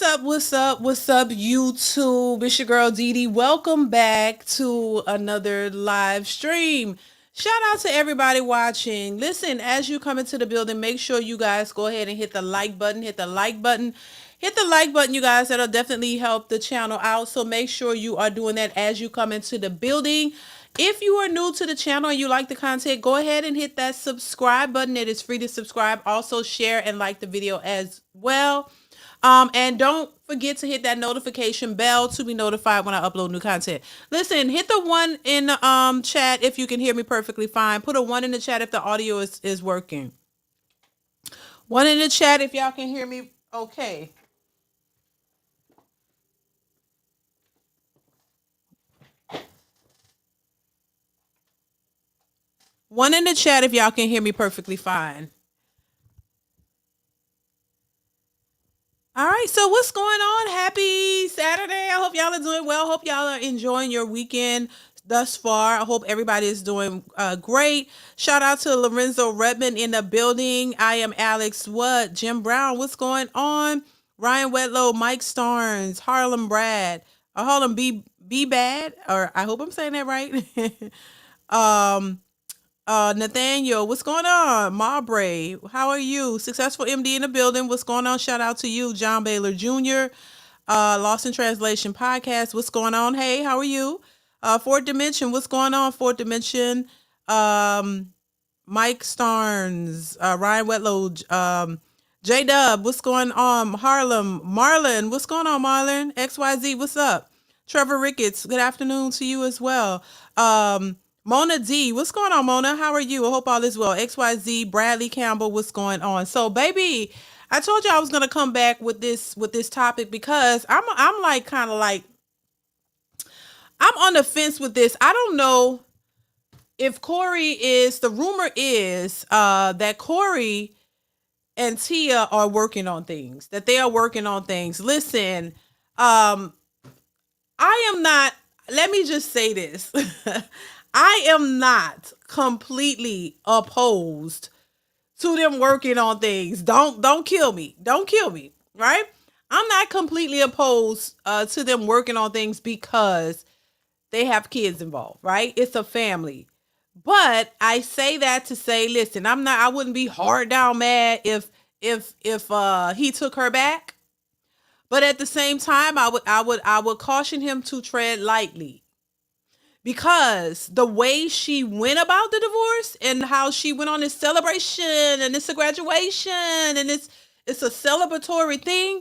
up? What's up, YouTube? It's your girl DeeDee. Welcome back to another live stream. Shout out to everybody watching. Listen, as you come into the building, make sure you guys go ahead and hit the like button. Hit the like button. Hit the like button, you guys. That'll definitely help the channel out. So make sure you are doing that as you come into the building. If you are new to the channel and you like the content, go ahead and hit that subscribe button. It is free to subscribe. Also share and like the video as well. And don't forget to hit that notification bell to be notified when I upload new content. Listen, hit the one in the chat if you can hear me perfectly fine. Put a 1 in the chat if the audio is working. 1 in the chat if y'all can hear me okay. One in the chat if y'all can hear me perfectly fine. All right, so what's going on? Happy Saturday. I hope y'all are doing well. Hope y'all are enjoying your weekend thus far. I hope everybody is doing great. Shout out to Lorenzo Redmond in the building. I am Alex Jim Brown. What's going on? Ryan Wedlow, Mike Starnes, Harlem Brad, Harlem B Bad, or I hope I'm saying that right. Nathaniel, what's going on? Mowry, how are you? Successful MD in the building. What's going on? Shout out to you, John Baylor Jr. Lost in Translation podcast. What's going on? Hey, how are you? Fourth Dimension, what's going on? Fourth Dimension. Mike Starnes, Ryan Wetlow, J Dub, what's going on? Harlem, Marlon, what's going on, Marlon? XYZ, what's up? Trevor Ricketts, good afternoon to you as well. Mona D, what's going on, Mona? How are you? I hope all is well. XYZ, Bradley Campbell, what's going on? So, baby, I told you I was gonna come back with this topic because I'm like kind of like I'm on the fence with this. I don't know if Cory is, the rumor is that Cory and Tia are working on things. That they are working on things. Listen, I am not, let me just say this. I am not completely opposed to them working on things. Don't kill me. Don't kill me, right? I'm not completely opposed to them working on things because they have kids involved, right? It's a family. But I say that to say, listen, I wouldn't be hard down mad if he took her back. But at the same time, I would caution him to tread lightly. Because the way she went about the divorce and how she went on this celebration and it's a graduation and it's a celebratory thing,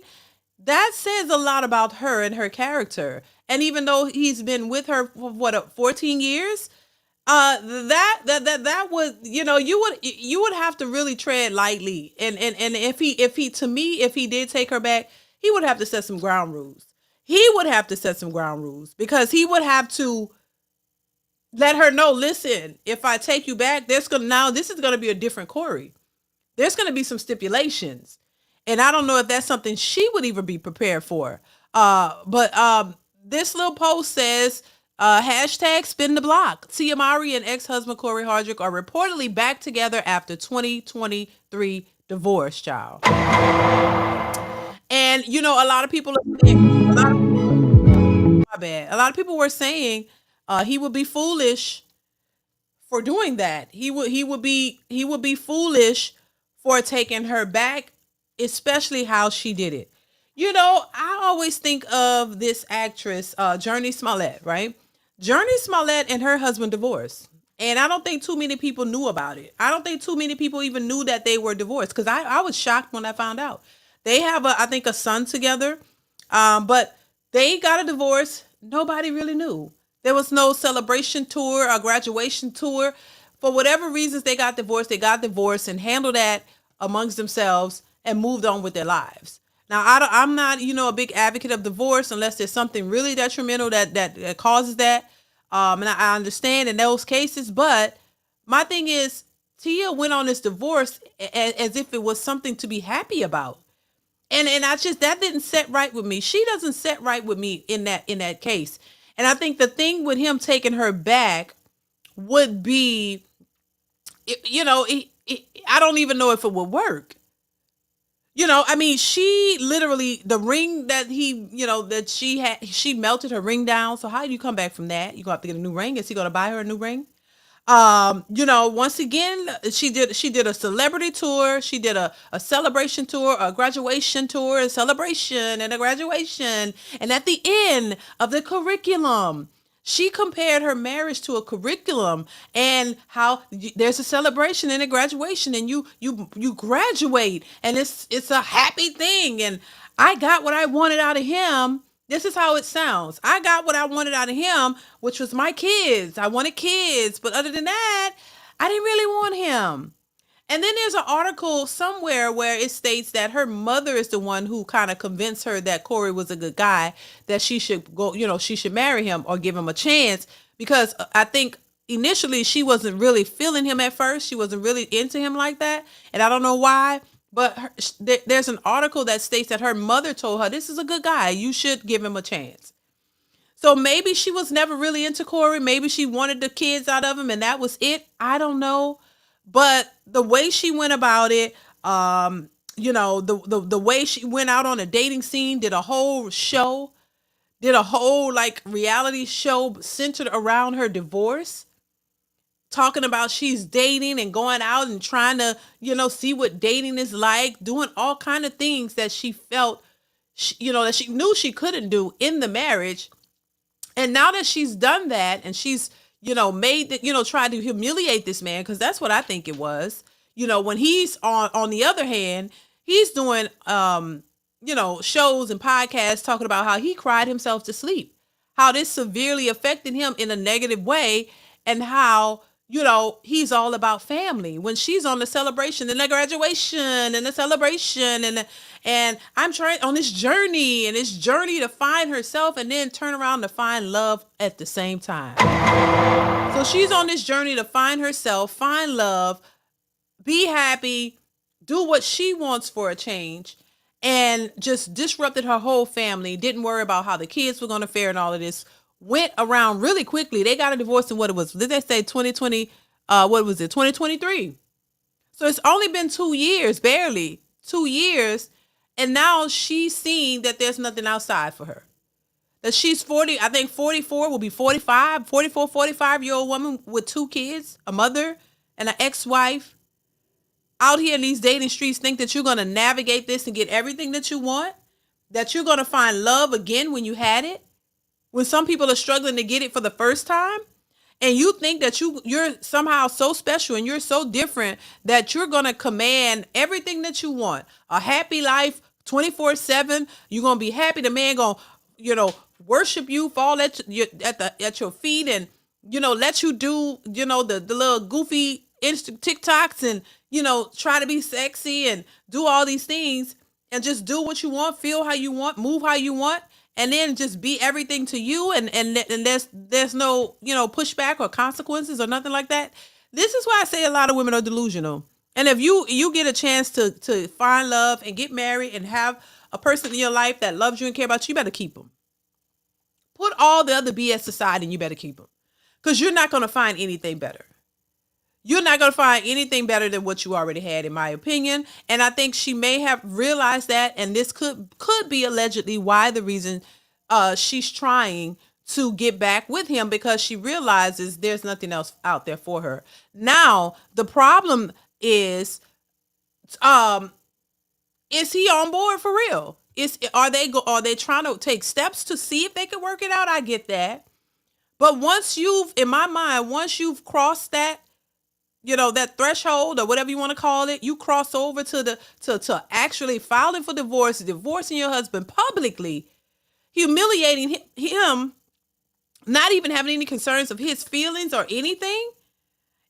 that says a lot about her and her character. And even though he's been with her for what, 14 years, that would, you would have to really tread lightly. And if he to me, if he did take her back, he would have to set some ground rules. He would have to set some ground rules because he would have to let her know, listen, if I take you back, this is gonna be a different Cory. There's gonna be some stipulations. And I don't know if that's something she would even be prepared for. But this little post says, hashtag spin the block. Tia Mowry and ex-husband Cory Hardrict are reportedly back together after 2023 divorce, child. And a lot of people are saying, a lot of people were saying he would be foolish for doing that. He would be foolish for taking her back, especially how she did it. I always think of this actress, Jurnee Smollett, right? Jurnee Smollett and her husband divorced. And I don't think too many people knew about it. I don't think too many people even knew that they were divorced because I was shocked when I found out. They have, I think, a son together, but they got a divorce. Nobody really knew. There was no celebration tour or graduation tour. For whatever reasons they got divorced and handled that amongst themselves and moved on with their lives. Now, I'm not, a big advocate of divorce unless there's something really detrimental that causes that. And I understand in those cases. But my thing is, Tia went on this divorce as if it was something to be happy about. And that didn't set right with me. She doesn't set right with me in that case. And I think the thing with him taking her back would be, I don't even know if it would work. I mean, she literally, the ring that that she had, she melted her ring down. So how do you come back from that? You gonna have to get a new ring. Is he gonna buy her a new ring? Once again, she did a celebrity tour. She did a celebration tour, a graduation tour, a celebration and a graduation. And at the end of the curriculum, she compared her marriage to a curriculum, and how there's a celebration and a graduation, and you graduate, and it's a happy thing. And I got what I wanted out of him. This is how it sounds. I got what I wanted out of him, which was my kids. I wanted kids, but other than that, I didn't really want him. And then there's an article somewhere where it states that her mother is the one who kind of convinced her that Cory was a good guy, that she should go, she should marry him or give him a chance, because I think initially she wasn't really feeling him at first. She wasn't really into him like that. And I don't know why, but there's an article that states that her mother told her, this is a good guy. You should give him a chance. So maybe she was never really into Cory. Maybe she wanted the kids out of him and that was it. I don't know. But the way she went about it, the way she went out on a dating scene, did a whole show, did a whole like reality show centered around her divorce, talking about she's dating and going out and trying to, see what dating is like, doing all kind of things that she felt, that she knew she couldn't do in the marriage. And now that she's done that and she's, made that, tried to humiliate this man, because that's what I think it was. When he's on the other hand, he's doing, shows and podcasts talking about how he cried himself to sleep, how this severely affected him in a negative way, and how, he's all about family. When she's on the celebration and the graduation and the celebration and I'm trying on this journey to find herself and then turn around to find love at the same time. So she's on this journey to find herself, find love, be happy, do what she wants for a change, and just disrupted her whole family. Didn't worry about how the kids were going to fare and all of this. Went around really quickly. They got a divorce in what it was. Did they say 2020? What was it? 2023. So it's only been 2 years, barely 2 years. And now she's seeing that there's nothing outside for her. That she's 40, I think 44, will be 45, 44, 45-year-old woman with 2 kids, a mother and an ex-wife, out here in these dating streets, think that you're going to navigate this and get everything that you want, that you're going to find love again when you had it, when some people are struggling to get it for the first time. And you think that you're somehow so special and you're so different that you're going to command everything that you want. A happy life 24/7. You're going to be happy. The man going to, worship you, fall at your feet, and, let you do, the little goofy TikToks and, try to be sexy and do all these things and just do what you want, feel how you want, move how you want. And then just be everything to you, and there's no, pushback or consequences or nothing like that. This is why I say a lot of women are delusional. And if you get a chance to find love and get married and have a person in your life that loves you and care about you, you better keep them. Put all the other BS aside and you better keep them, because you're not going to find anything better. You're not going to find anything better than what you already had, in my opinion. And I think she may have realized that. And this could be allegedly why the reason she's trying to get back with him, because she realizes there's nothing else out there for her. Now, the problem is he on board for real? Are they trying to take steps to see if they can work it out? I get that. But once you've crossed that, that threshold or whatever you want to call it, you cross over to actually filing for divorce, divorcing your husband publicly, humiliating him, not even having any concerns of his feelings or anything.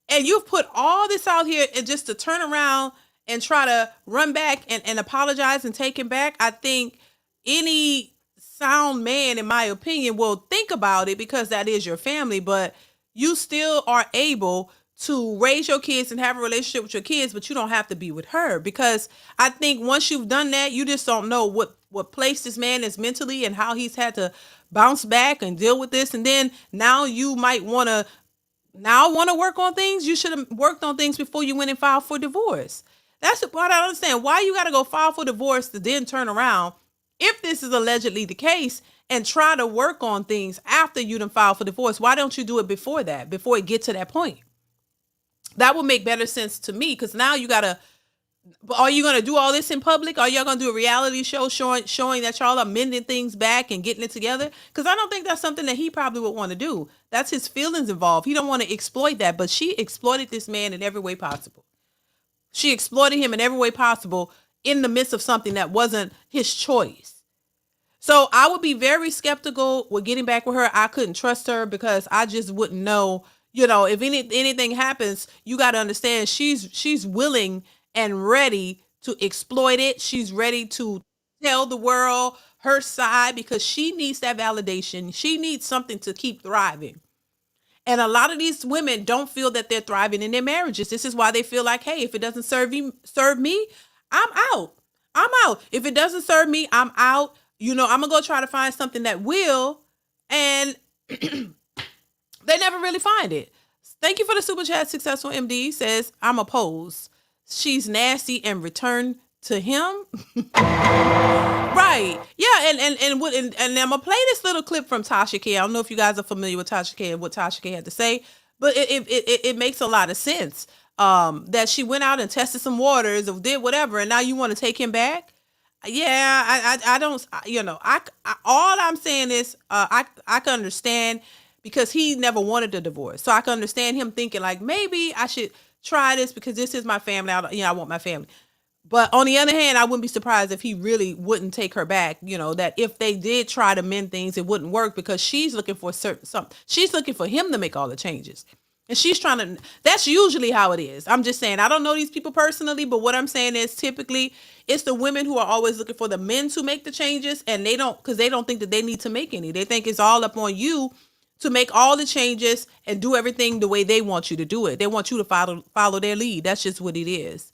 And you've put all this out here and just to turn around and try to run back and apologize and take him back. I think any sound man, in my opinion, will think about it, because that is your family, but you still are able to raise your kids and have a relationship with your kids, but you don't have to be with her. Because I think once you've done that, you just don't know what place this man is mentally and how he's had to bounce back and deal with this. And then now you might want to work on things. You should have worked on things before you went and filed for divorce. That's the part I don't understand. Why you got to go file for divorce to then turn around, if this is allegedly the case, and try to work on things after you done filed for divorce? Why don't you do it before that, before it get to that point? That would make better sense to me, because now you got to, are you going to do all this in public? Are y'all going to do a reality show showing that y'all are mending things back and getting it together? Because I don't think that's something that he probably would want to do. That's his feelings involved. He don't want to exploit that, but she exploited this man in every way possible. She exploited him in every way possible in the midst of something that wasn't his choice. So I would be very skeptical with getting back with her. I couldn't trust her because I just wouldn't know. You know, if anything happens, you got to understand she's willing and ready to exploit it. She's ready to tell the world her side because she needs that validation. She needs something to keep thriving. And a lot of these women don't feel that they're thriving in their marriages. This is why they feel like, hey, if it doesn't serve me, I'm out. I'm out. If it doesn't serve me, I'm out. You know, I'm going to go try to find something that will. And they never really find it. Thank you for the super chat. Successful MD says, I'm opposed. She's nasty and return to him. Right. Yeah. And I'm going to play this little clip from Tasha K. I don't know if you guys are familiar with Tasha K and what Tasha K had to say, but it makes a lot of sense. That she went out and tested some waters or did whatever, and now you want to take him back. Yeah, I don't, you know, all I'm saying is, I can understand because he never wanted a divorce. So I can understand him thinking like, maybe I should try this because this is my family. I want my family. But on the other hand, I wouldn't be surprised if he really wouldn't take her back. You know, that if they did try to mend things, it wouldn't work because she's looking for something. She's looking for him to make all the changes. And she's trying to, that's usually how it is. I'm just saying, I don't know these people personally, but what I'm saying is typically it's the women who are always looking for the men to make the changes, and they don't, because they don't think that they need to make any. They think it's all up on you to make all the changes and do everything the way they want you to do it. They want you to follow their lead. That's just what it is.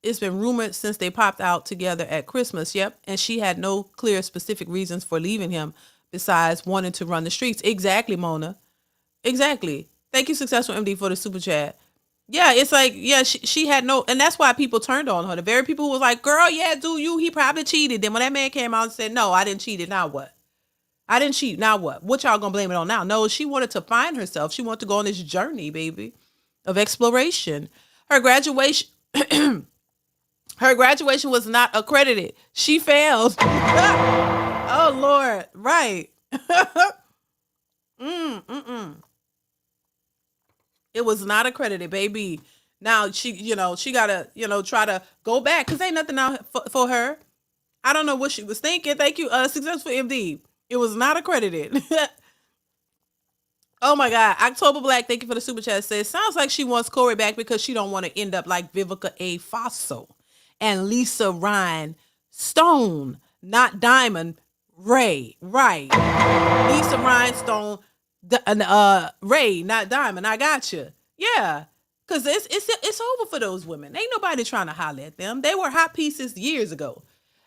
It's been rumored since they popped out together at Christmas. Yep. And she had no clear specific reasons for leaving him besides wanting to run the streets. Exactly, Mona. Exactly. Thank you, Successful MD, for the super chat. Yeah, it's like, yeah, she had no, and that's why people turned on her. The very people who was like, girl, yeah, he probably cheated. Then when that man came out and said, no, I didn't cheat, now what? I didn't cheat, now what? What y'all gonna blame it on now? No, she wanted to find herself. She wanted to go on this journey, baby, of exploration. Her graduation, her graduation was not accredited. She failed. Oh, Lord. Right. It was not accredited, baby. Now she gotta, try to go back because ain't nothing out for her. I don't know what she was thinking. Thank you, Successful MD. It was not accredited. Oh my God. October Black, thank you for the super chat. Says, sounds like she wants Cory back because she don't want to end up like Vivica A. Fosso and Lisa Ryan Stone, not Diamond Ray. Right. Lisa Rhinestone, Ray, not Diamond. I got you. Yeah. Because it's over for those women. Ain't nobody trying to holler at them. They were hot pieces years ago.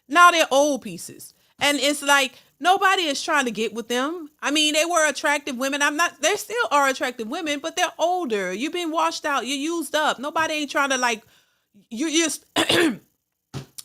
Now they're old pieces. And it's like nobody is trying to get with them. I mean, they were attractive women. They still are attractive women, but they're older. You've been washed out. You're used up. Nobody ain't trying to like, you're and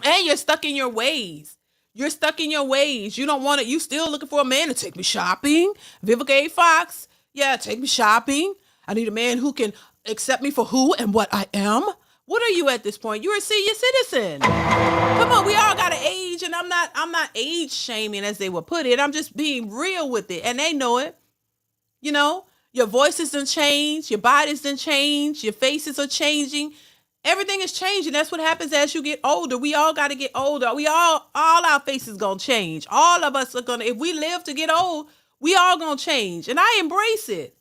you're stuck in your ways. You're stuck in your ways. You don't want it. You still looking for a man to take me shopping. Vivica A. Fox. Yeah, take me shopping. I need a man who can accept me for who and what I am. What are you at this point? You're a senior citizen. Come on, we all got an age, and I'm not age shaming as they would put it. I'm just being real with it, and they know it. You know, your voices done change, your bodies done change, your faces are changing. Everything is changing. That's what happens as you get older. We all got to get older. All our faces gonna change. All of us are gonna, if we live to get old, we all gonna change, and I embrace it.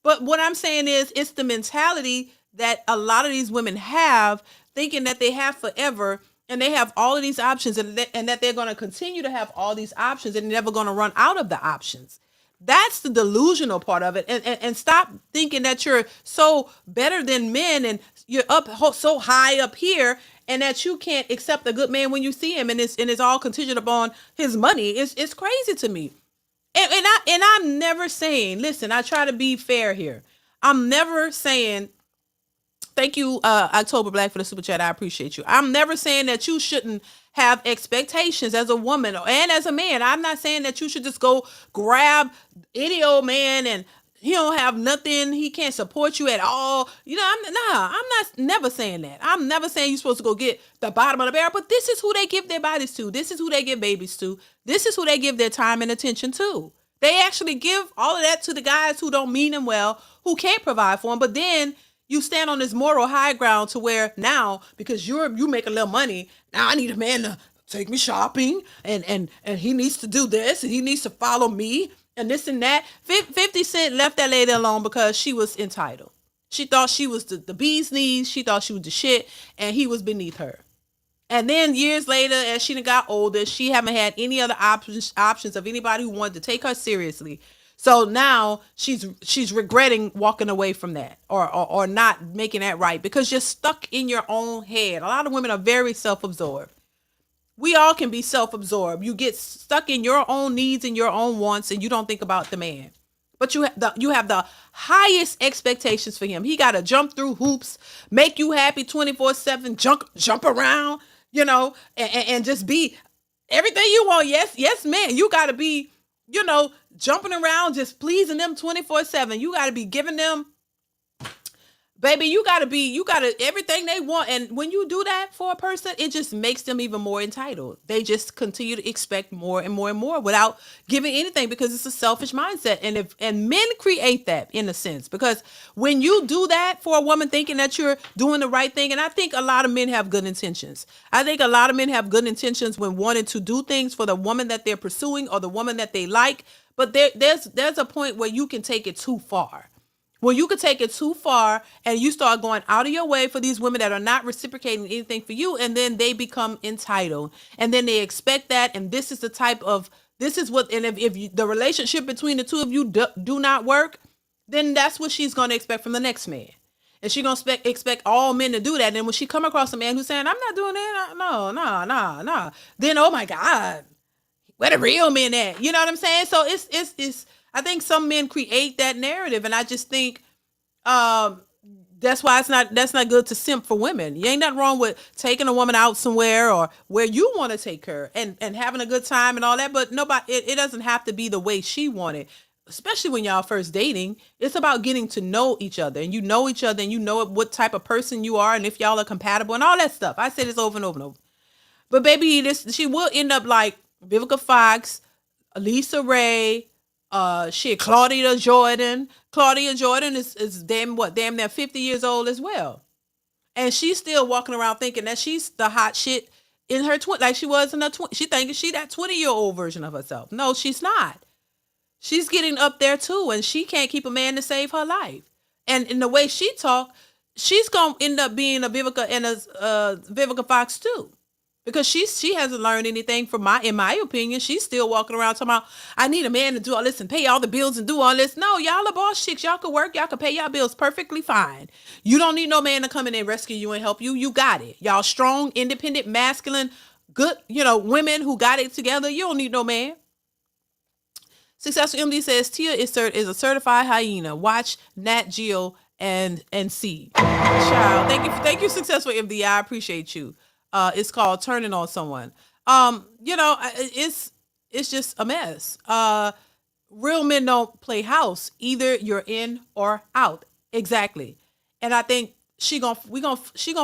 But what I'm saying is, it's the mentality that a lot of these women have, thinking that they have forever and they have all of these options and that they're going to continue to have all these options and they're never going to run out of the options. That's the delusional part of it. And stop thinking that you're so better than men and you're up so high up here and that you can't accept a good man when you see him and it's all contingent upon his money. It's crazy to me. And I'm never saying, listen, I try to be fair here. I'm never saying Thank you, October Black, for the super chat. I appreciate you. I'm never saying that you shouldn't have expectations as a woman and as a man. I'm not saying that you should just go grab any old man and he don't have nothing. He can't support you at all. I'm not never saying that. I'm never saying you're supposed to go get the bottom of the barrel. But this is who they give their bodies to. This is who they give babies to. This is who they give their time and attention to. They actually give all of that to the guys who don't mean them well, who can't provide for them. But then you stand on this moral high ground to where now, because you make a little money, now I need a man to take me shopping, and he needs to do this, and he needs to follow me, and this and that. 50 Cent left that lady alone because she was entitled. She thought she was the bee's knees. She thought she was the shit, and he was beneath her. And then years later, as she got older, she haven't had any other options of anybody who wanted to take her seriously. So now she's regretting walking away from that or not making that right because you're stuck in your own head. A lot of women are very self-absorbed. We all can be self-absorbed. You get stuck in your own needs and your own wants, and you don't think about the man. But you have the highest expectations for him. He got to jump through hoops, make you happy 24/7, jump around, and just be everything you want. Yes, man. You got to be, jumping around, just pleasing them 24/7. You got to be giving them, baby, you got to everything they want. And when you do that for a person, it just makes them even more entitled. They just continue to expect more and more and more without giving anything because it's a selfish mindset. And men create that in a sense, because when you do that for a woman thinking that you're doing the right thing, and I think a lot of men have good intentions. I think a lot of men have good intentions when wanting to do things for the woman that they're pursuing or the woman that they like. But there's a point where you can take it too far. When you could take it too far and you start going out of your way for these women that are not reciprocating anything for you, and then they become entitled, and then they expect that, and this is what, and if the relationship between the two of you do not work, then that's what she's going to expect from the next man. And she's going to expect all men to do that. And when she come across a man who's saying, I'm not doing that, no, then, oh my God, where the real men at? You know what I'm saying? So it's I think some men create that narrative, and I just think that's why that's not good to simp for women. You ain't nothing wrong with taking a woman out somewhere or where you want to take her and having a good time and all that, but it doesn't have to be the way she wanted. Especially when y'all first dating, it's about getting to know each other, and you know each other, and you know what type of person you are, and if y'all are compatible and all that stuff. I say this over and over and over. But baby, she will end up like Vivica Fox, Lisa Ray, Claudia Jordan. Claudia Jordan is damn near 50 years old as well. And she's still walking around thinking that she's the hot shit in her like she was in her 20s. She thinking she that 20-year-old version of herself. No, she's not. She's getting up there too, and she can't keep a man to save her life. And in the way she talk, she's gonna end up being a Vivica and a Vivica Fox too. Because she hasn't learned anything in my opinion. She's still walking around talking about, I need a man to do all this and pay all the bills and do all this. No, y'all are boss chicks. Y'all could work. Y'all could pay y'all bills perfectly fine. You don't need no man to come in and rescue you and help you. You got it. Y'all strong, independent, masculine, good, women who got it together. You don't need no man. Successful MD says Tia is a certified hyena. Watch Nat Geo and see. Child, thank you, Successful MD. I appreciate you. It's called Turning on Someone. It's just a mess. Real men don't play house. Either you're in or out. Exactly. And I think she gonna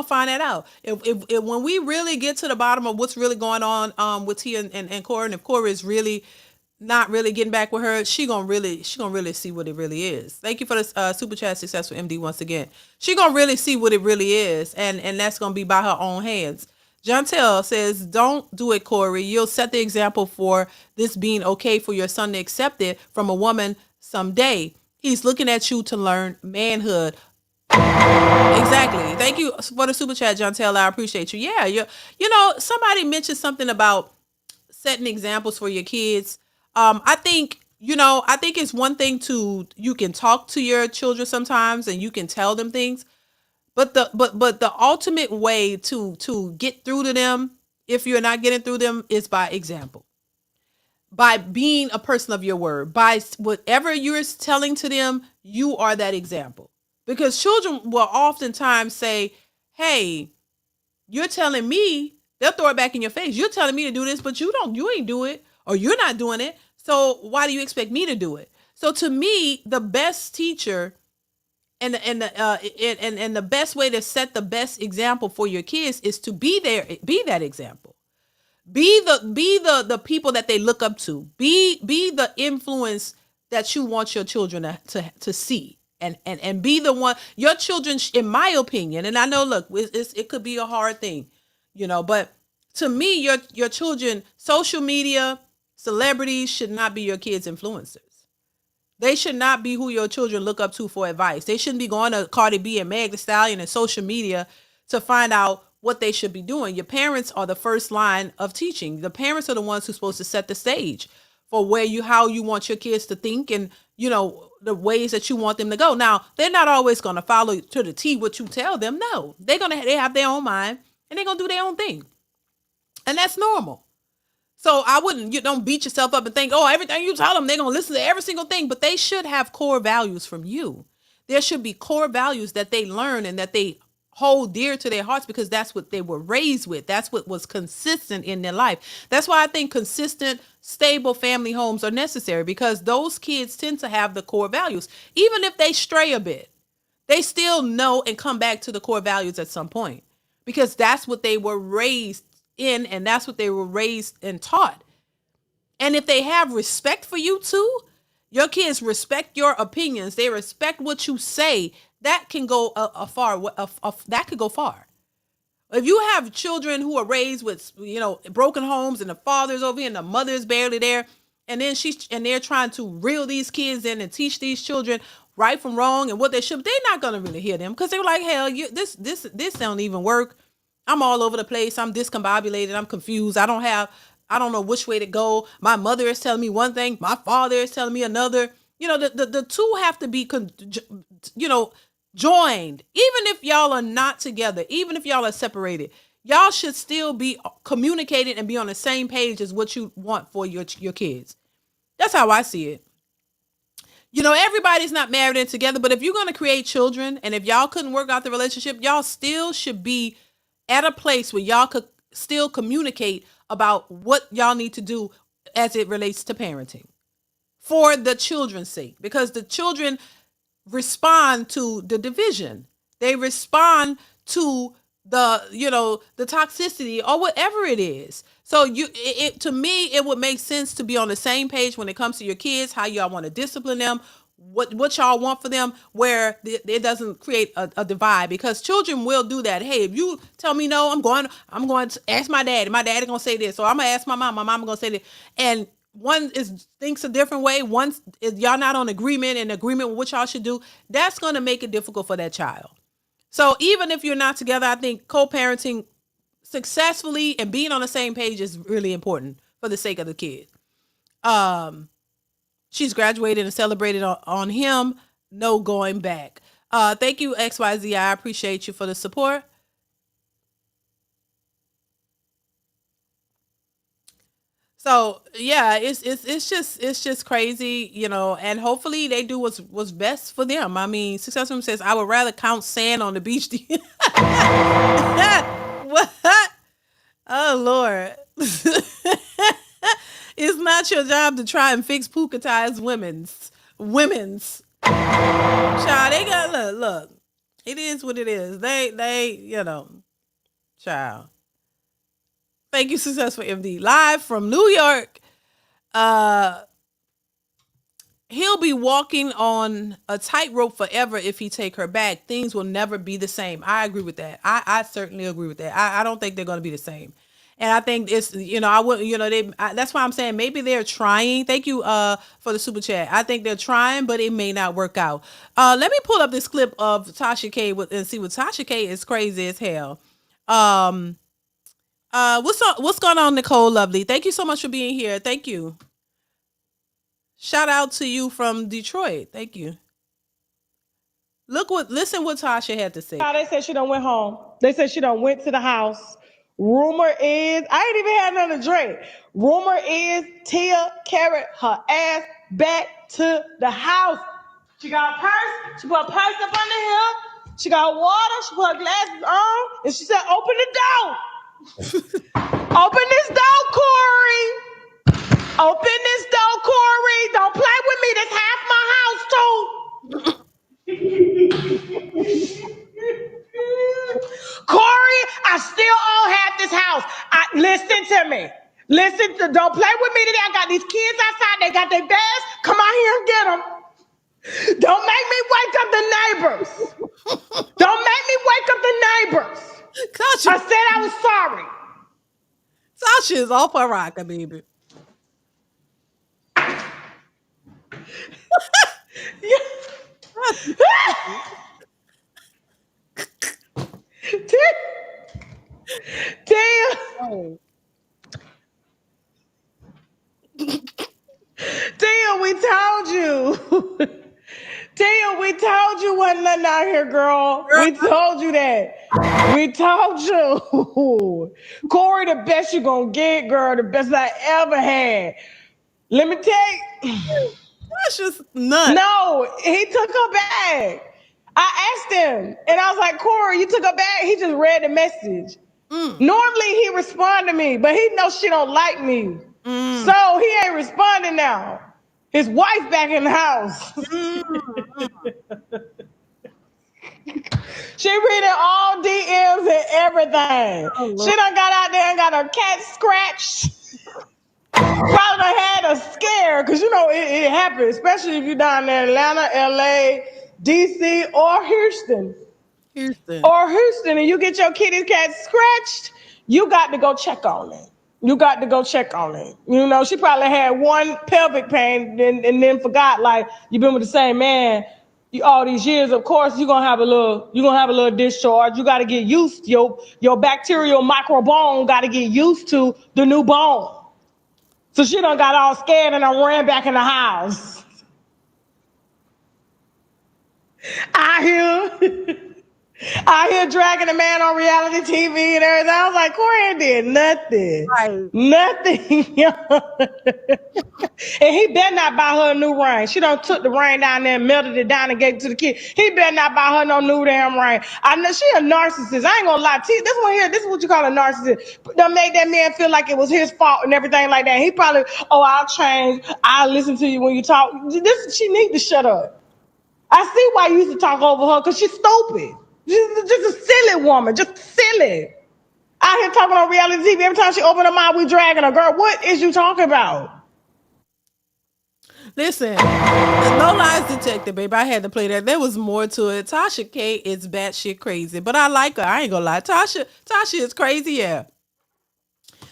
find that out. If when we really get to the bottom of what's really going on with Tia and Cory, and if Cory is really not really getting back with her, she gonna really see what it really is. Thank you for the super chat, Successful MD, once again. She gonna really see what it really is, and that's gonna be by her own hands. Jantel says, don't do it, Cory. You'll set the example for this being okay for your son to accept it from a woman someday. He's looking at you to learn manhood. Exactly. Thank you for the super chat, Jantel. I appreciate you. Yeah, somebody mentioned something about setting examples for your kids. I think it's one thing you can talk to your children sometimes and you can tell them things, but the ultimate way to get through to them, if you're not getting through them, is by example, by being a person of your word, by whatever you're telling to them, you are that example. Because children will oftentimes say, hey, you're telling me, they'll throw it back in your face. You're telling me to do this, but you ain't do it, or you're not doing it. So why do you expect me to do it? So to me, the best teacher and the best way to set the best example for your kids is to be there, be that example. Be the people that they look up to. Be the influence that you want your children to see. And be the one, your children, in my opinion, and I know, look, it could be a hard thing, but to me, your children, social media, celebrities should not be your kids' influencers. They should not be who your children look up to for advice. They shouldn't be going to Cardi B and Meg Thee Stallion and social media to find out what they should be doing. Your parents are the first line of teaching. The parents are the ones who's supposed to set the stage for how you want your kids to think, and the ways that you want them to go. Now, they're not always going to follow to the T what you tell them. No, they have their own mind, and they're going to do their own thing. And that's normal. So I wouldn't, you don't beat yourself up and think, oh, everything you tell them, they're going to listen to every single thing. But they should have core values from you. There should be core values that they learn and that they hold dear to their hearts, because that's what they were raised with. That's what was consistent in their life. That's why I think consistent, stable family homes are necessary, because those kids tend to have the core values. Even if they stray a bit, they still know and come back to the core values at some point, because that's what they were raised in, and that's what they were raised and taught. And if they have respect for you too, your kids respect your opinions, they respect what you say, that can go that could go far. If you have children who are raised with broken homes, and the father's over here and the mother's barely there, and then they're trying to reel these kids in and teach these children right from wrong and what they should, they're not going to really hear them, because they're like, hell, this don't even work. I'm all over the place. I'm discombobulated. I'm confused. I don't know which way to go. My mother is telling me one thing. My father is telling me another. The two have to be, joined. Even if y'all are not together, even if y'all are separated, y'all should still be communicating and be on the same page as what you want for your kids. That's how I see it. Everybody's not married and together, but if you're going to create children, and if y'all couldn't work out the relationship, y'all still should be at a place where y'all could still communicate about what y'all need to do as it relates to parenting for the children's sake, because the children respond to the division. They respond to the toxicity or whatever it is. So to me, it would make sense to be on the same page when it comes to your kids, how y'all want to discipline them, what y'all want for them, where it doesn't create a divide, because children will do that. Hey, if you tell me no, I'm going to ask my daddy. My daddy gonna say this, so I'm gonna ask my mom. My mom gonna say this, and one thinks a different way. One is y'all not on agreement with what y'all should do. That's gonna make it difficult for that child. So even if you're not together, I think co-parenting successfully and being on the same page is really important for the sake of the kid. She's graduated and celebrated on him. No going back. Thank you, XYZ. I appreciate you for the support. So yeah, it's just crazy, and hopefully they do what's best for them. I mean, Success Room says, I would rather count sand on the beach. What? Oh Lord. It's not your job to try and fix Pukatai's women's. Child, they got look. It is what it is. They child. Thank you, Successful MD. Live from New York. He'll be walking on a tightrope forever if he take her back. Things will never be the same. I agree with that. I certainly agree with that. I don't think they're going to be the same. And I think it's, I wouldn't, that's why I'm saying maybe they're trying. Thank you for the super chat. I think they're trying, but it may not work out. Let me pull up this clip of Tasha K and see what Tasha K is crazy as hell. What's going on, Nicole Lovely? Thank you so much for being here. Thank you. Shout out to you from Detroit. Thank you. Listen what Tasha had to say. They said she done went home. They said she done went to the house. Rumor is, I ain't even had nothing to drink. Rumor is Tia carried her ass back to the house. She got a purse. She put a purse up under here. She got water. She put her glasses on. And she said, open the door. Open this door, Cory. Open this door, Cory. Don't play with me. That's half my house, too. Cory, I still own half this house. Listen to me. Don't play with me today. I got these kids outside. They got their bags. Come out here and get them. Don't make me wake up the neighbors. Don't make me wake up the neighbors. Tasha, I said I was sorry. Tasha is off her rocker, baby. Damn. Oh. Damn, we told you. Damn, we told you wasn't nothing out here, girl. We told you that. We told you. Cory, the best you gonna get, girl. The best I ever had. Let me tell you. Tasha's nuts. No, he took her bag. I asked him, and I was like, Cory, you took her bag? He just read the message. Normally, he respond to me, but he knows she don't like me. So he ain't responding now. His wife back in the house. She reading all DMs and everything. She done got out there and got her cat scratched. Probably done had a scare, because you know it happens, especially if you're down there in Atlanta, LA, DC, or Houston. And you get your kitty cat scratched, you got to go check on it. You know, she probably had one pelvic pain and then forgot, like, you've been with the same man all these years. Of course, you're gonna have a little discharge. You gotta get used to your bacterial microbiome gotta get used to the new bone. So she done got all scared and I ran back in the house. I hear dragging a man on reality TV and everything. I was like, Cory ain't did nothing. Right. Nothing. And he better not buy her a new ring. She done took the ring down there and melted it down and gave it to the kid. He better not buy her no new damn ring. I know she a narcissist. I ain't gonna lie to you. This is what you call a narcissist. Done make that man feel like it was his fault and everything like that. He probably, I'll change. I'll listen to you when you talk. She need to shut up. I see why you used to talk over her, because she's stupid. Just a silly woman, just silly. Out here talking on reality TV. Every time she open her mouth, we dragging her. Girl, what is you talking about? Listen, no lies detected, baby. I had to play that. There was more to it. Tasha K is batshit crazy, but I like her. I ain't gonna lie. Tasha is crazy, yeah.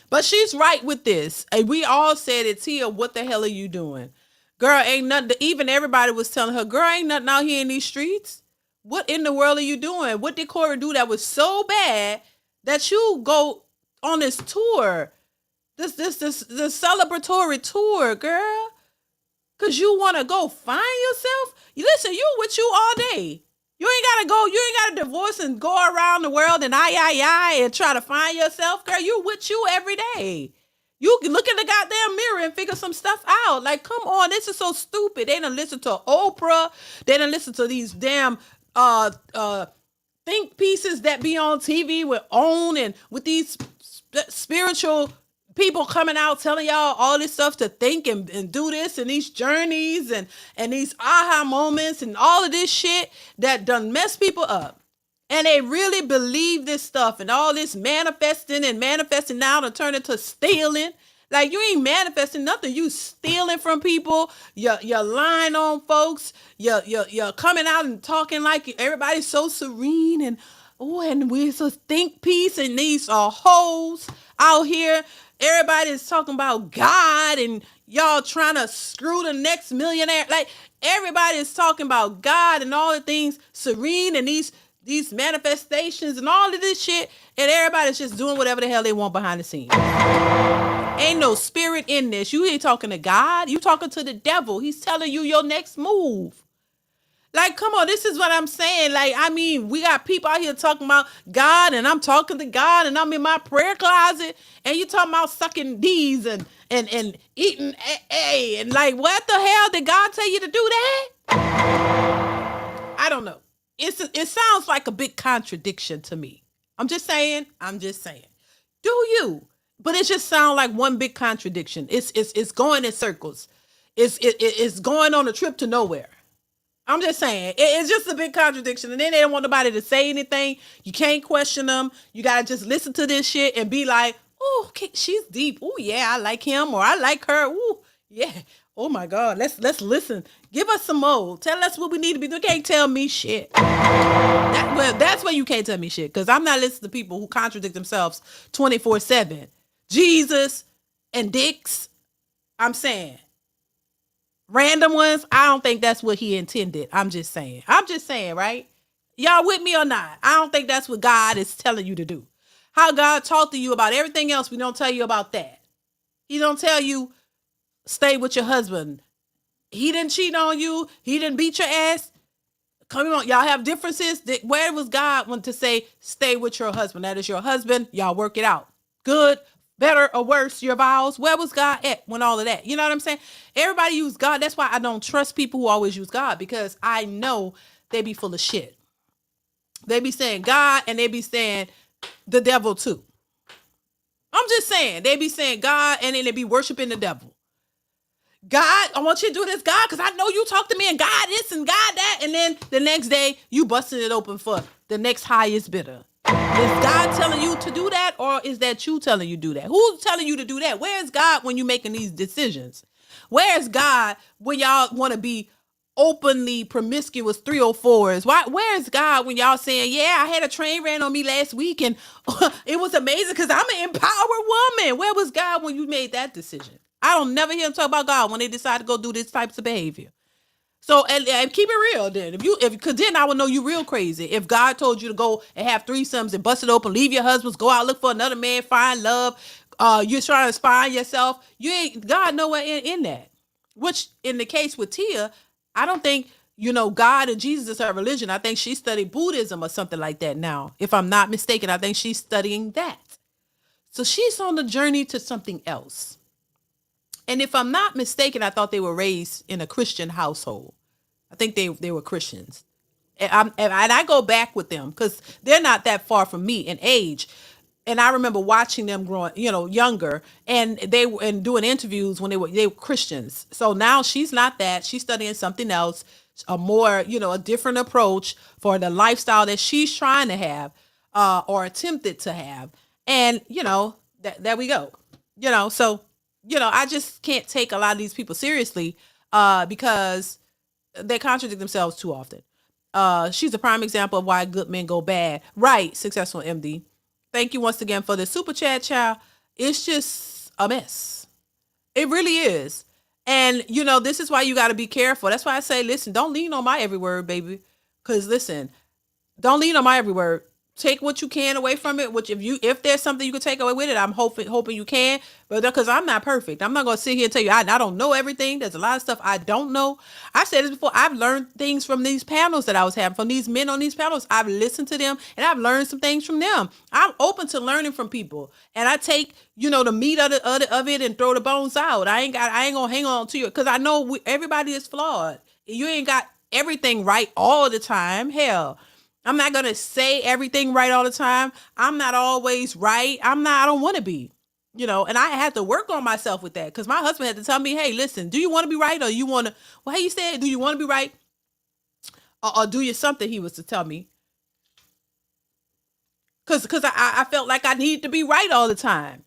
But she's right with this. And we all said it, Tia, what the hell are you doing? Girl, ain't nothing. Even everybody was telling her, girl, ain't nothing out here in these streets. What in the world are you doing? What did Cory do that was so bad that you go on this tour? This celebratory tour, girl. Cause you want to go find yourself. Listen, you with you all day. You ain't gotta go. You ain't gotta divorce and go around the world and and try to find yourself, girl. You with you every day. You can look in the goddamn mirror and figure some stuff out. Like, come on, this is so stupid. They done listen to Oprah. They done listen to these damn think pieces that be on TV with OWN and with these spiritual people coming out telling y'all all this stuff to think and do this and these journeys and these aha moments and all of this shit that done mess people up. And they really believe this stuff and all this manifesting now to turn into stealing. Like, you ain't manifesting nothing. You stealing from people. You're lying on folks. You're coming out and talking like everybody's so serene and we're so think peace and these are hoes out here. Everybody's talking about God and y'all trying to screw the next millionaire. Like, everybody's talking about God and all the things serene and these manifestations and all of this shit, and everybody's just doing whatever the hell they want behind the scenes. Ain't no spirit in this. You ain't talking to God. You talking to the devil. He's telling you your next move. Like, come on, this is what I'm saying. Like, I mean, we got people out here talking about God, and I'm talking to God, and I'm in my prayer closet, and you talking about sucking D's and eating A, and like, what the hell did God tell you to do that? I don't know. It sounds like a big contradiction to me. I'm just saying. I'm just saying. Do you? But it just sounds like one big contradiction. It's going in circles. It's going on a trip to nowhere. I'm just saying, it's just a big contradiction. And then they don't want nobody to say anything. You can't question them. You got to just listen to this shit and be like, oh, okay, she's deep. Oh, yeah, I like him or I like her. Oh, yeah. Oh, my God. Let's listen. Give us some more. Tell us what we need to be doing. You can't tell me shit. That's where you can't tell me shit, because I'm not listening to people who contradict themselves 24/7. Jesus and dicks, I'm saying. Random ones, I don't think that's what he intended. I'm just saying, right? Y'all with me or not? I don't think that's what God is telling you to do. How God talked to you about everything else, we don't tell you about that. He don't tell you stay with your husband. He didn't cheat on you. He didn't beat your ass. Come on, y'all have differences. Where was God when to say stay with your husband? That is your husband. Y'all work it out. Good, better, or worse, your vows. Where was God at when all of that? You know what I'm saying? Everybody use God. That's why I don't trust people who always use God, because I know they be full of shit. They be saying God and they be saying the devil too. I'm just saying, they be saying God and then they be worshiping the devil. God, I want you to do this, God, because I know you talk to me and God this and God that. And then the next day, you busting it open for the next highest bidder. Is God telling you to do that, or is that you telling you to do that? Who's telling you to do that? Where is God when you're making these decisions? Where is God when y'all want to be openly promiscuous 304s? Where is God when y'all saying, yeah, I had a train ran on me last week and it was amazing because I'm an empowered woman? Where was God when you made that decision? I don't never hear him talk about God when they decide to go do this types of behavior. So and keep it real then. Because then I would know you real crazy. If God told you to go and have threesomes and bust it open, leave your husbands, go out, look for another man, find love, you're trying to find yourself. You ain't God nowhere in that. Which in the case with Tia, I don't think, God and Jesus is her religion. I think she studied Buddhism or something like that now. If I'm not mistaken, I think she's studying that. So she's on the journey to something else. And if I'm not mistaken, I thought they were raised in a Christian household. I think they were Christians. And I go back with them because they're not that far from me in age. And I remember watching them growing, younger, and they were and doing interviews when they were Christians. So now she's not that. She's studying something else, a more, a different approach for the lifestyle that she's trying to have, or attempted to have. And, there we go. So, I just can't take a lot of these people seriously, because they contradict themselves too often. She's a prime example of why good men go bad. Right, successful MD. Thank you once again for the super chat, child. It's just a mess. It really is. And, this is why you got to be careful. That's why I say, listen, don't lean on my every word, baby. Because, listen, don't lean on my every word. Take what you can away from it. Which if there's something you can take away with it, I'm hoping you can. But because I'm not perfect, I'm not gonna sit here and tell you I don't know everything. There's a lot of stuff I don't know. I've said this before. I've learned things from these panels that I was having, from these men on these panels. I've listened to them and I've learned some things from them. I'm open to learning from people, and I take the meat of it and throw the bones out. I ain't gonna hang on to you because I know everybody is flawed. You ain't got everything right all the time. Hell, I'm not going to say everything right all the time. I'm not always right. I don't want to be, and I had to work on myself with that because my husband had to tell me, hey, listen, do you want to be right or you want to, well, hey, you said, do you want to be right or do you something? He was to tell me because I felt like I needed to be right all the time.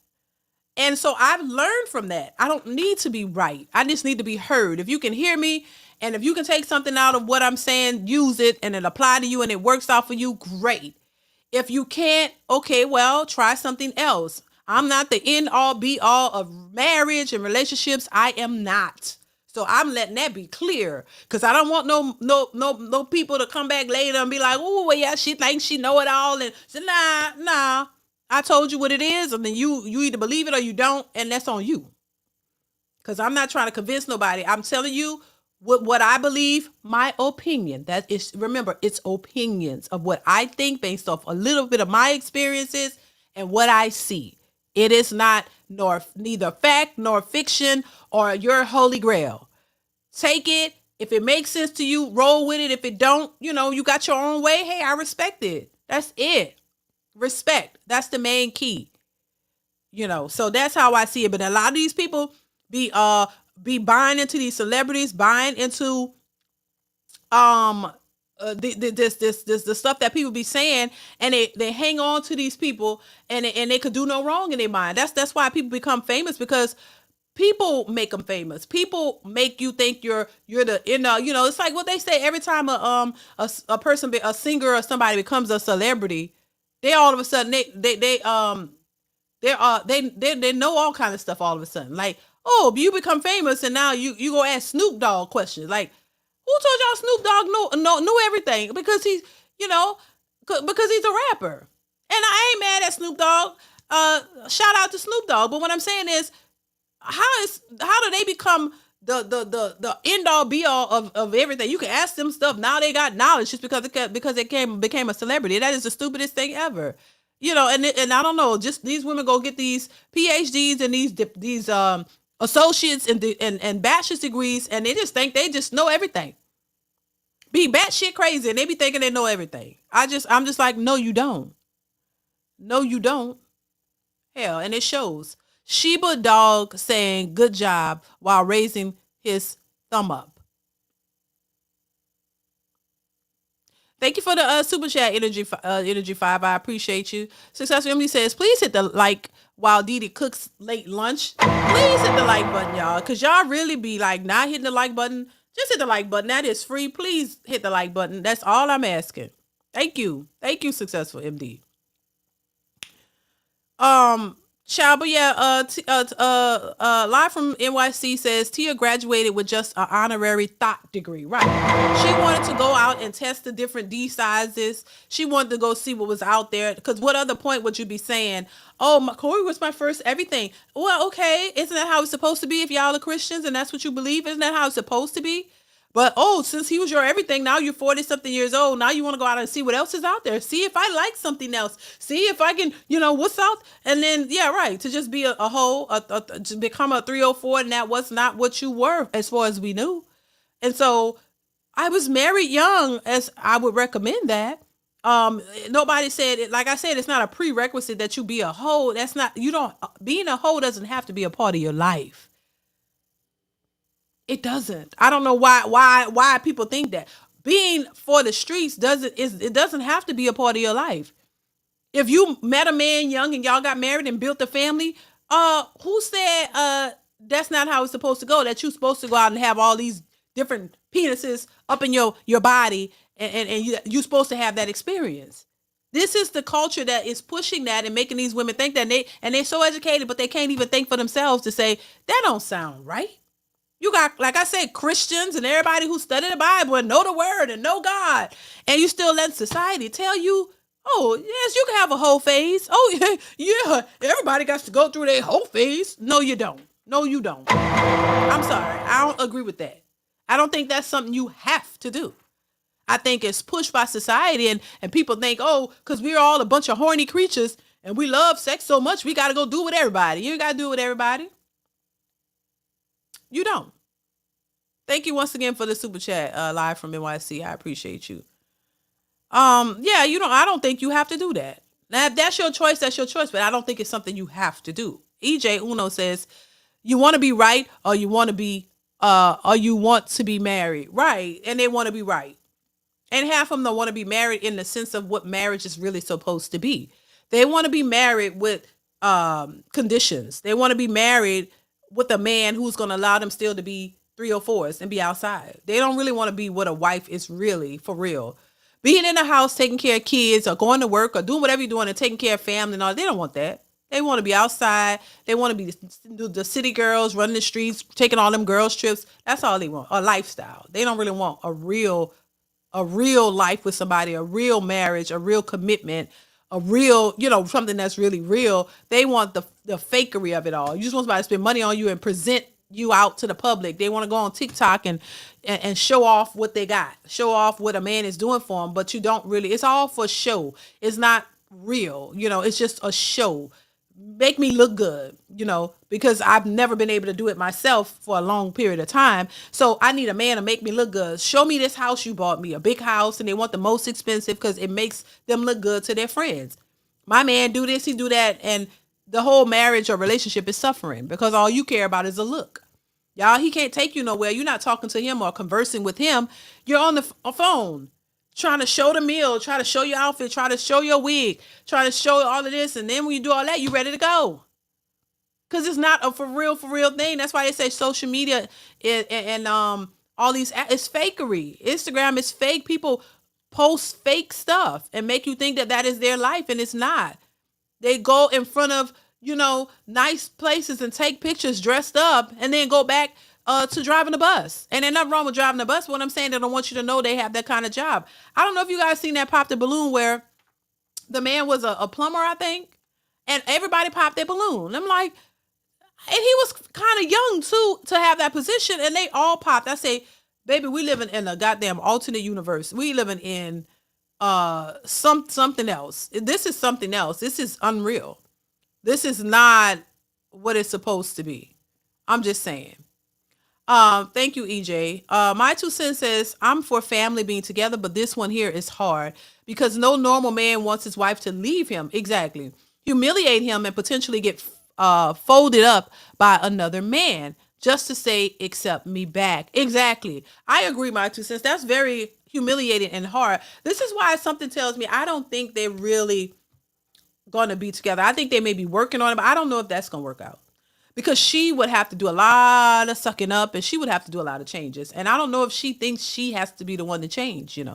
And so I've learned from that. I don't need to be right. I just need to be heard. If you can hear me and if you can take something out of what I'm saying, use it and it apply to you and it works out for you, great. If you can't, okay, well, try something else. I'm not the end all be all of marriage and relationships. I am not. So I'm letting that be clear because I don't want no people to come back later and be like, oh, well, yeah, she thinks she know it all. And so, nah. I told you what it is, and then you either believe it or you don't, and that's on you. Because I'm not trying to convince nobody. I'm telling you what I believe, my opinion. That is, remember, it's opinions of what I think based off a little bit of my experiences and what I see. It is not neither fact nor fiction or your holy grail. Take it. If it makes sense to you, roll with it. If it don't, you got your own way. Hey, I respect it. That's it. Respect. That's the main key. So that's how I see it. But a lot of these people be buying into these celebrities, buying into the stuff that people be saying, and they hang on to these people, and they could do no wrong in their mind. That's why people become famous, because people make them famous. People make you think you're the, it's like what they say every time a person, a singer or somebody becomes a celebrity, they all of a sudden they know all kind of stuff all of a sudden. Like, oh, you become famous and now you go ask Snoop Dogg questions. Like, who told y'all Snoop Dogg knew everything? Because he's, because he's a rapper. And I ain't mad at Snoop Dogg. Shout out to Snoop Dogg. But what I'm saying is, how do they become the end all be all of everything? You can ask them stuff. Now they got knowledge just because they became a celebrity. That is the stupidest thing ever. And I don't know, just these women go get these PhDs and these associates and bachelor's degrees, and they just think they just know everything. Be batshit crazy, and they be thinking they know everything. I'm just like, no, you don't. No, you don't. Hell, and it shows. Sheba Dog saying good job while raising his thumb up. Thank you for the super chat, Energy 5. I appreciate you. Successful Emily says, please hit the like while DeeDee cooks late lunch. Please hit the like button, y'all, because y'all really be like not hitting the like button. Just hit the like button. That is free. Please hit the like button. That's all I'm asking. Thank you. Thank you, Successful MD. Child, but yeah, live from NYC says Tia graduated with just an honorary thought degree. Right. She wanted to go out and test the different D sizes. She wanted to go see what was out there. Because what other point would you be saying, oh, Cory was my first everything? Well, okay. Isn't that how it's supposed to be if y'all are Christians and that's what you believe? Isn't that how it's supposed to be? But, since he was your everything, now you're 40-something years old. Now you want to go out and see what else is out there. See if I like something else. See if I can, what's out. And then, yeah, right, to just be a hoe, to become a 304, and that was not what you were as far as we knew. And so I was married young, as I would recommend that. Nobody said it. Like I said, it's not a prerequisite that you be a hoe. Being a hoe doesn't have to be a part of your life. It doesn't. I don't know why people think that. Being for the streets doesn't have to be a part of your life. If you met a man young and y'all got married and built a family, who said that's not how it's supposed to go? That you're supposed to go out and have all these different penises up in your body and you're supposed to have that experience. This is the culture that is pushing that and making these women think that they're so educated, but they can't even think for themselves to say, that don't sound right. You got, like I said, Christians and everybody who study the Bible and know the word and know God. And you still let society tell you, oh, yes, you can have a whole phase. Oh, yeah, everybody got to go through their whole phase. No, you don't. No, you don't. I'm sorry. I don't agree with that. I don't think that's something you have to do. I think it's pushed by society and people think, oh, because we're all a bunch of horny creatures and we love sex so much, we got to go do it with everybody. You ain't got to do it with everybody. You don't. Thank you once again for the super chat, live from NYC. I appreciate you. Yeah, I don't think you have to do that. Now, if that's your choice, that's your choice, but I don't think it's something you have to do. EJ Uno says, you want to be right or you want to be married. Right. And they want to be right. And half of them don't want to be married in the sense of what marriage is really supposed to be. They want to be married with conditions. They want to be married with a man who's going to allow them still to be 304s and be outside. They don't really want to be what a wife is really, for real. Being in the house, taking care of kids or going to work or doing whatever you're doing and taking care of family and all, they don't want that. They want to be outside. They want to be the city girls, running the streets, taking all them girls trips. That's all they want, a lifestyle. They don't really want a real life with somebody, a real marriage, a real commitment, a real, something that's really real. They want the fakery of it all. You just want somebody to spend money on you and present you out to the public. They want to go on TikTok and show off what they got, show off what a man is doing for them. But you don't really. It's all for show. It's not real. It's just a show. Make me look good, because I've never been able to do it myself for a long period of time. So I need a man to make me look good. Show me this house you bought me, a big house, and they want the most expensive because it makes them look good to their friends. My man do this, he do that, and the whole marriage or relationship is suffering because all you care about is a look. Y'all, he can't take you nowhere. You're not talking to him or conversing with him. You're on the phone trying to show the meal, try to show your outfit, try to show your wig, try to show all of this. And then when you do all that, you ready to go. Because it's not a for real thing. That's why they say social media and all these, it's fakery. Instagram is fake. People post fake stuff and make you think that is their life, and it's not. They go in front of, nice places and take pictures dressed up and then go back to driving the bus. And there's nothing wrong with driving the bus. What I'm saying, they don't want you to know they have that kind of job. I don't know if you guys seen that Pop the Balloon where the man was a plumber, I think, and everybody popped their balloon. I'm like, and he was kind of young too to have that position, and they all popped. I say, baby, we living in a goddamn alternate universe. We living in something else. This is something else. This is unreal. This is not what it's supposed to be. I'm just saying. Thank you, EJ. My 2 cents says, I'm for family being together, but this one here is hard because no normal man wants his wife to leave him. Exactly. Humiliate him and potentially get folded up by another man just to say, accept me back. Exactly. I agree, my 2 cents. That's very humiliating and hard. This is why something tells me I don't think they're really going to be together. I think they may be working on it, but I don't know if that's going to work out. Because she would have to do a lot of sucking up and she would have to do a lot of changes. And I don't know if she thinks she has to be the one to change, And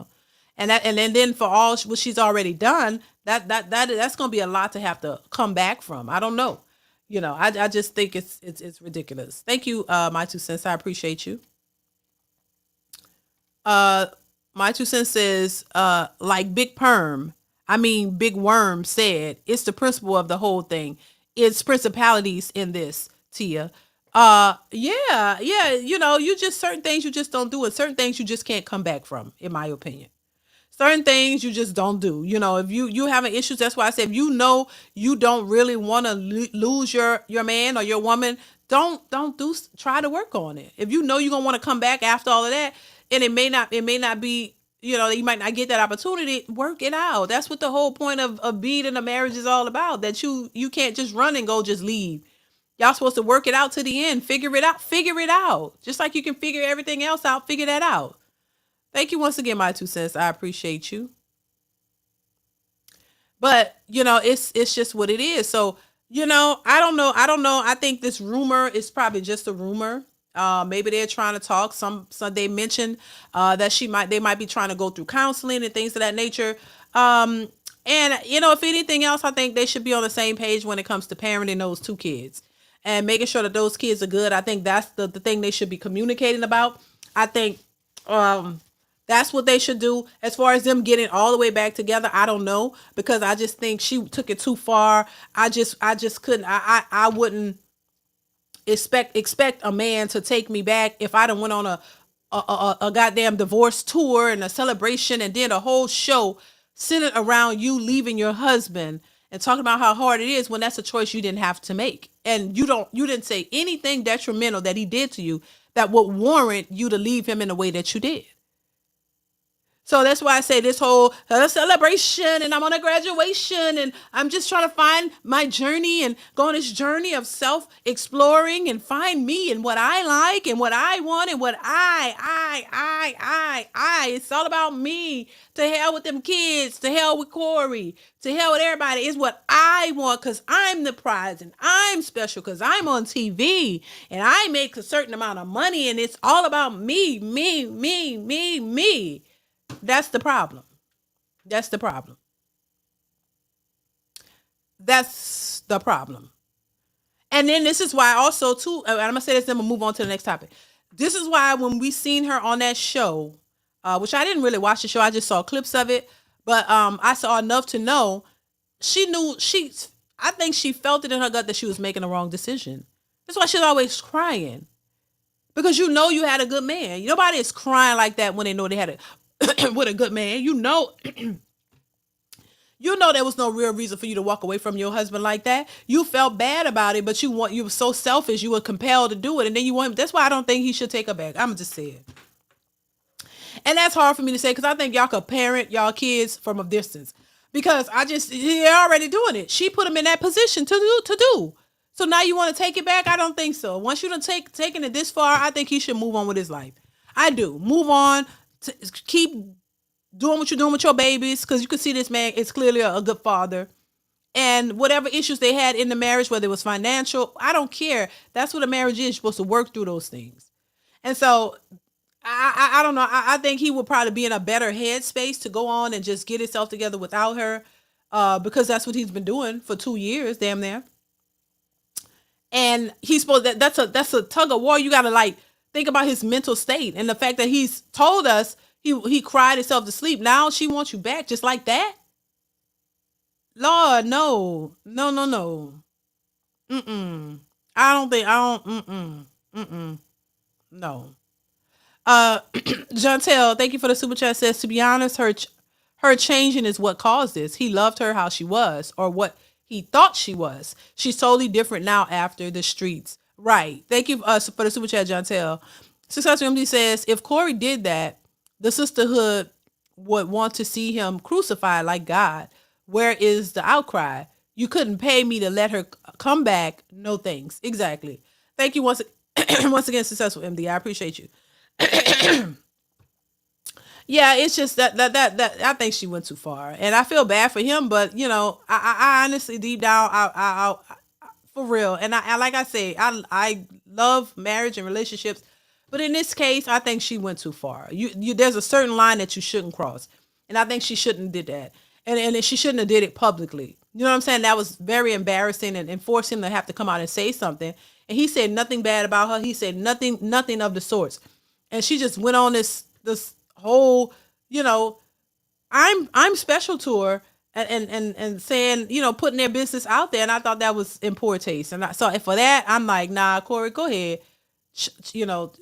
then for all what she's already done, that's going to be a lot to have to come back from. I don't know. I just think it's ridiculous. Thank you, my 2 cents. I appreciate you. My 2 cents says, like Big Worm said, it's the principle of the whole thing. It's principalities in this, Tia. Yeah. You just, certain things you just don't do, and certain things you just can't come back from, in my opinion. Certain things you just don't do. If you having issues, that's why I said, if you don't really want to lose your man or your woman, try to work on it. If you're going to want to come back after all of that, and it may not be, you might not get that opportunity, work it out. That's what the whole point of being in a marriage is all about, that you can't just run and go, just leave. Y'all supposed to work it out to the end. Figure it out. Just like you can figure everything else out, figure that out. Thank you once again, my 2 cents. I appreciate you. But, it's just what it is. So, I don't know. I think this rumor is probably just a rumor. Maybe they're trying to talk. Some they mentioned that they might be trying to go through counseling and things of that nature. And if anything else, I think they should be on the same page when it comes to parenting those 2 kids and making sure that those kids are good. I think that's the thing they should be communicating about. I think that's what they should do. As far as them getting all the way back together, I don't know, because I just think she took it too far. I just couldn't. I wouldn't expect a man to take me back if I done went on a goddamn divorce tour and a celebration and did a whole show centered around you leaving your husband and talking about how hard it is, when that's a choice you didn't have to make. And you didn't say anything detrimental that he did to you that would warrant you to leave him in the way that you did. So that's why I say this whole celebration, and I'm on a graduation, and I'm just trying to find my journey and go on this journey of self-exploring and find me and what I like and what I want and what I. It's all about me. To hell with them kids. To hell with Cory. To hell with everybody. It's what I want, because I'm the prize and I'm special because I'm on TV and I make a certain amount of money, and it's all about me. That's the problem. That's the problem. And then this is why also too, and I'm gonna say this, then we'll move on to the next topic. This is why when we seen her on that show, which I didn't really watch the show, I just saw clips of it, but I saw enough to know I think she felt it in her gut that she was making the wrong decision. That's why she's always crying. because you know you had a good man. Nobody is crying like that when they know they had a with a good man. You know there was no real reason for you to walk away from your husband like that. You felt bad about it, but you were so selfish, you were compelled to do it, and then you want. That's why I don't think he should take her back. I'm just saying. And that's hard for me to say because I think y'all could parent y'all kids from a distance. Because they're already doing it. She put him in that position to do. So now you want to take it back? I don't think so. Once you done taken it this far, I think he should move on with his life. I do. Move on. Keep doing what you're doing with your babies, because you can see this man is clearly a good father. And whatever issues they had in the marriage, whether it was financial, I don't care. That's what a marriage is. You're supposed to work through those things. And so I don't know. I think he would probably be in a better headspace to go on and just get himself together without her, because that's what he's been doing for 2 years, damn near. And he's supposed that's a tug of war. You got to like think about his mental state and the fact that he's told us he cried himself to sleep. Now she wants you back just like that. Lord, no. No. Jantel, thank you for the super chat. Says, to be honest, her changing is what caused this. He loved her how she was, or what he thought she was. She's totally different now after the streets. Right. Thank you for the super chat, Jantel. Successful MD says, if Cory did that, the sisterhood would want to see him crucified like God. Where is the outcry? You couldn't pay me to let her come back. No thanks. Exactly. Thank you once again, Successful MD. I appreciate you. Yeah, it's just that I think she went too far, and I feel bad for him. But I honestly, deep down, I for real, and I like I say, I love marriage and relationships, but in this case, I think she went too far. There's a certain line that you shouldn't cross, and I think she shouldn't have did that, and she shouldn't have did it publicly. You know what I'm saying? That was very embarrassing, and forced him to have to come out and say something. And he said nothing bad about her. He said nothing of the sorts. And she just went on this whole, I'm special to her, and saying, putting their business out there. And I thought that was in poor taste. And for that, I'm like, nah, Cory, go ahead.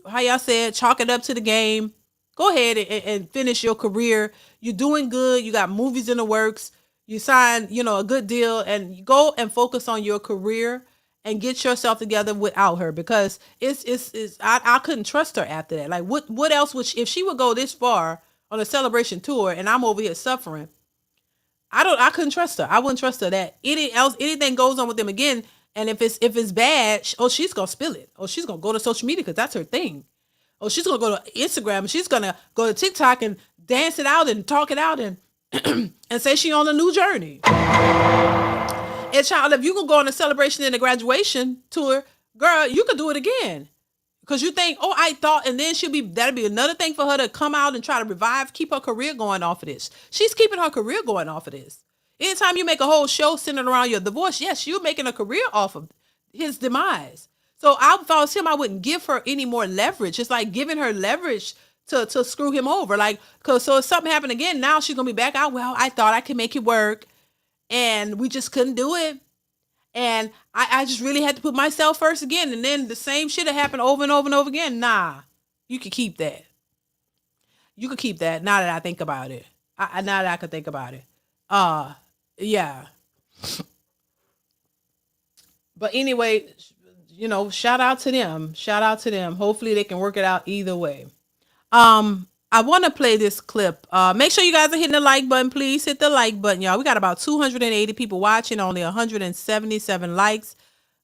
How y'all said, chalk it up to the game. Go ahead and finish your career. You're doing good. You got movies in the works. You signed, a good deal, and you go and focus on your career and get yourself together without her, because I couldn't trust her after that. Like what else would if she would go this far on a celebration tour and I'm over here suffering? I couldn't trust her. I wouldn't trust her that anything goes on with them again. And if it's bad, she's gonna spill it. Oh, she's gonna go to social media because that's her thing. Oh, she's gonna go to Instagram and she's gonna go to TikTok and dance it out and talk it out and and say she on a new journey. And child, if you can go on a celebration and a graduation tour, girl, you could do it again. Because you think, I thought, and then that'd be another thing for her to come out and try to keep her career going off of this. She's keeping her career going off of this. Anytime you make a whole show centered around your divorce, yes, you're making a career off of his demise. So if I was him, I wouldn't give her any more leverage. It's like giving her leverage to screw him over. So if something happened again, now she's going to be back out. Well, I thought I could make it work. And we just couldn't do it. And I just really had to put myself first again. And then the same shit that happened over and over and over again. Nah, you could keep that. You could keep that now that I think about it. Now that I could think about it. Yeah. But anyway, shout out to them. Shout out to them. Hopefully they can work it out either way. I want to play this clip. Make sure you guys are hitting the like button. Please hit the like button, y'all. We got about 280 people watching, only 177 likes.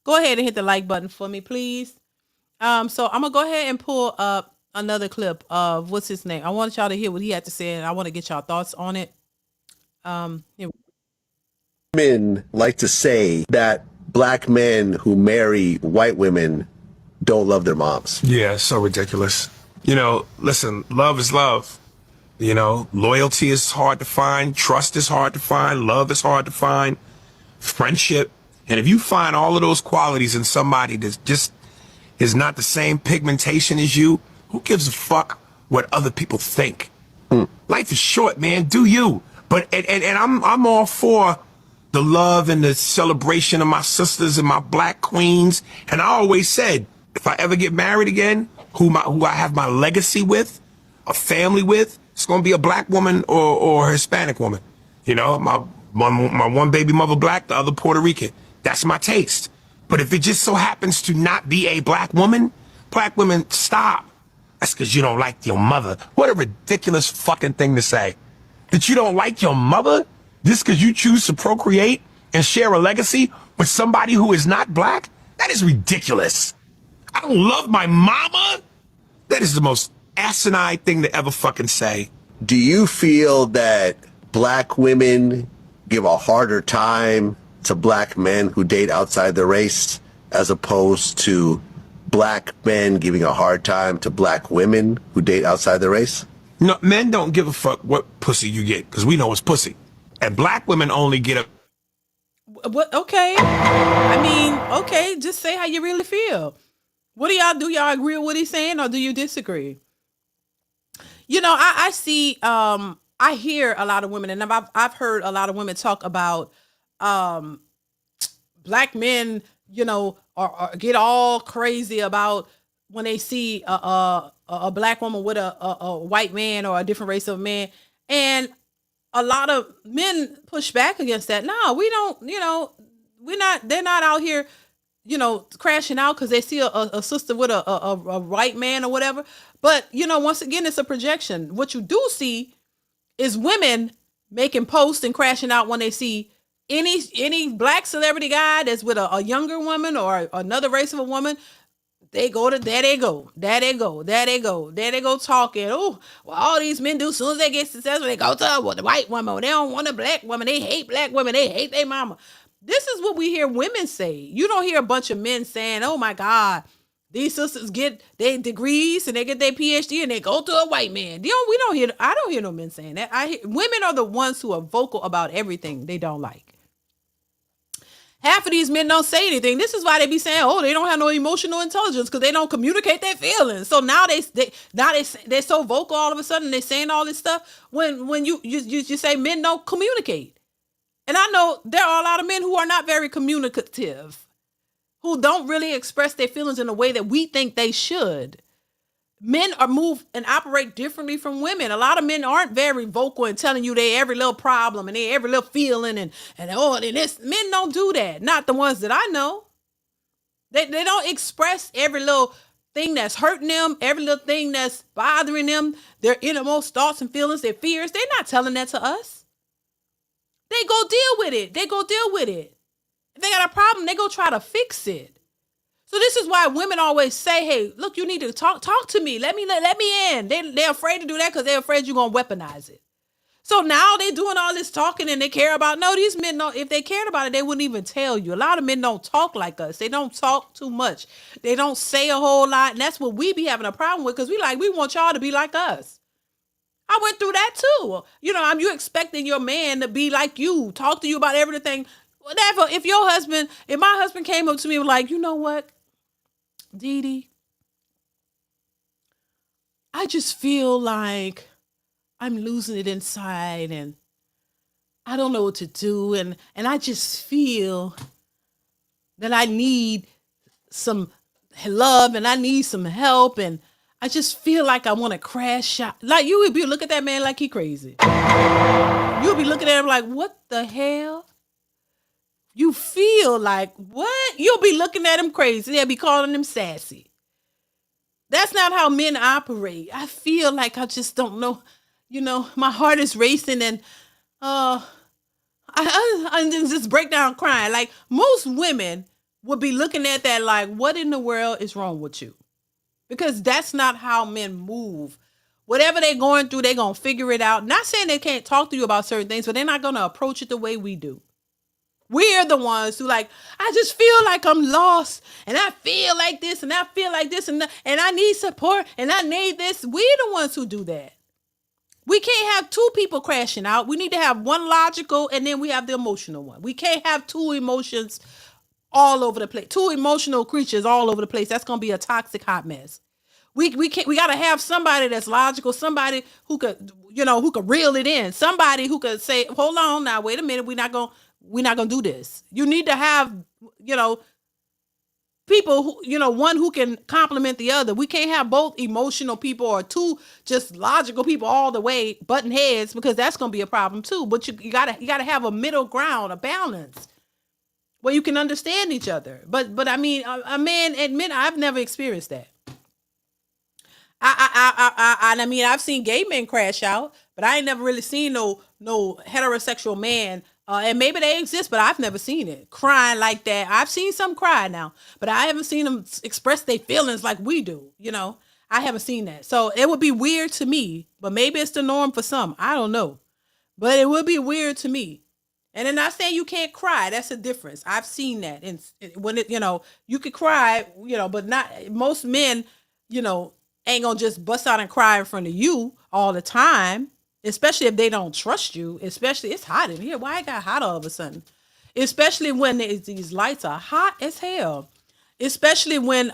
Go ahead and hit the like button for me, please. So I'm going to go ahead and pull up another clip of, what's his name? I want y'all to hear what he had to say, and I want to get y'all thoughts on it. Men like to say that black men who marry white women don't love their moms. Yeah, it's so ridiculous. Listen, love is love. Loyalty is hard to find. Trust is hard to find. Love is hard to find. Friendship. And if you find all of those qualities in somebody that just is not the same pigmentation as you, who gives a fuck what other people think? Life is short, man. Do you? But and I'm all for the love and the celebration of my sisters and my black queens. And I always said, if I ever get married again, who I have my legacy with, a family with, it's gonna be a black woman or a Hispanic woman. You know, my one baby mother black, the other Puerto Rican. That's my taste. But if it just so happens to not be a black woman, black women, stop. That's because you don't like your mother. What a ridiculous fucking thing to say. That you don't like your mother just because you choose to procreate and share a legacy with somebody who is not black? That is ridiculous. I don't love my mama? That is the most asinine thing to ever fucking say. Do you feel that black women give a harder time to black men who date outside the race as opposed to black men giving a hard time to black women who date outside the race? No, men don't give a fuck what pussy you get because we know it's pussy. And black women only get a... What? Okay. I mean, okay, just say how you really feel. What do y'all do? Y'all agree with what he's saying or do you disagree? You know, I see, I hear a lot of women and I've heard a lot of women talk about black men, you know, or get all crazy about when they see a black woman with a white man or a different race of man. And a lot of men push back against that. No, we don't, you know, they're not out here, you know, crashing out because they see a sister with a white man or whatever. But, you know, once again, it's a projection. What you do see is women making posts and crashing out when they see any black celebrity guy that's with a younger woman or another race of a woman. They go to there they go talking. Oh, well, all these men do as soon as they get successful, they go to the white woman. They don't want a black woman. They hate black women. They hate their mama. This is what we hear women say. You don't hear a bunch of men saying, "Oh my God, these sisters get their degrees and they get their PhD and they go to a white man." We don't hear. I don't hear no men saying that. Women are the ones who are vocal about everything they don't like. Half of these men don't say anything. This is why they be saying, "Oh, they don't have no emotional intelligence because they don't communicate their feelings." So now they're so vocal all of a sudden. They're saying all this stuff when you say men don't communicate. And I know there are a lot of men who are not very communicative, who don't really express their feelings in a way that we think they should. Men are move and operate differently from women. A lot of men aren't very vocal and telling you their every little problem and their every little feeling and this. Men don't do that. Not the ones that I know. They don't express every little thing that's hurting them, every little thing that's bothering them, their innermost thoughts and feelings, their fears. They're not telling that to us. They go deal with it. If they got a problem, they go try to fix it. So this is why women always say, "Hey, look, you need to talk to me. Let me in." They're afraid to do that because they're afraid you're going to weaponize it. So now they're doing all this talking and they care about, no, these men don't, if they cared about it, they wouldn't even tell you. A lot of men don't talk like us. They don't talk too much. They don't say a whole lot. And that's what we be having a problem with because we want y'all to be like us. I went through that too. You know, you expecting your man to be like you, talk to you about everything. Whatever. If my husband came up to me and was like, "You know what, DeeDee, I just feel like I'm losing it inside and I don't know what to do. And I just feel that I need some love and I need some help. And I just feel like I want to crash out." Like you would be look at that man like he crazy. You'll be looking at him like, "What the hell? You feel like what?" You'll be looking at him crazy. They'll be calling him sassy. That's not how men operate. I feel like I just don't know. You know, my heart is racing and I just break down crying. Like most women would be looking at that like, "What in the world is wrong with you?" Because that's not how men move. Whatever they're going through, they're going to figure it out. Not saying they can't talk to you about certain things, but they're not going to approach it the way we do. We're the ones who like, "I just feel like I'm lost and I feel like this and I feel like this and I need support and I need this." We're the ones who do that. We can't have two people crashing out. We need to have one logical and then we have the emotional one. We can't have two emotions all over the place. Two emotional creatures all over the place. That's going to be a toxic hot mess. We got to have somebody that's logical, somebody who could reel it in, somebody who could say, "Hold on now, wait a minute, we're not going to do this." You need to have, people who, one who can complement the other. We can't have both emotional people or two just logical people all the way button heads, because that's going to be a problem too. But you gotta have a middle ground, a balance where you can understand each other. But I mean, a man admit, I've never experienced that. I mean, I've seen gay men crash out, but I ain't never really seen no heterosexual man. And maybe they exist, but I've never seen it crying like that. I've seen some cry now, but I haven't seen them express their feelings like we do. I haven't seen that, so it would be weird to me. But maybe it's the norm for some. I don't know, but it would be weird to me. And then not saying you can't cry. That's a difference. I've seen that, and when you could cry, but not most men, you know, ain't gonna just bust out and cry in front of you all the time, especially if they don't trust you. Especially, it's hot in here. Why it got hot all of a sudden? Especially when these lights are hot as hell. Especially when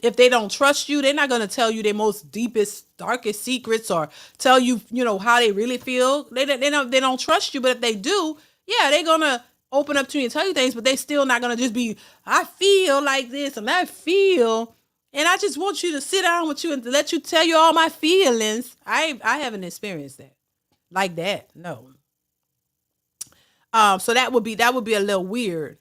if they don't trust you, they're not gonna tell you their most deepest, darkest secrets, or tell you, how they really feel. They don't trust you. But if they do, yeah, they're gonna open up to you and tell you things. But they still not gonna just be, I feel like this and I feel. And I just want you to sit down with you and let you tell you all my feelings. I haven't experienced that like that. No. So that would be a little weird.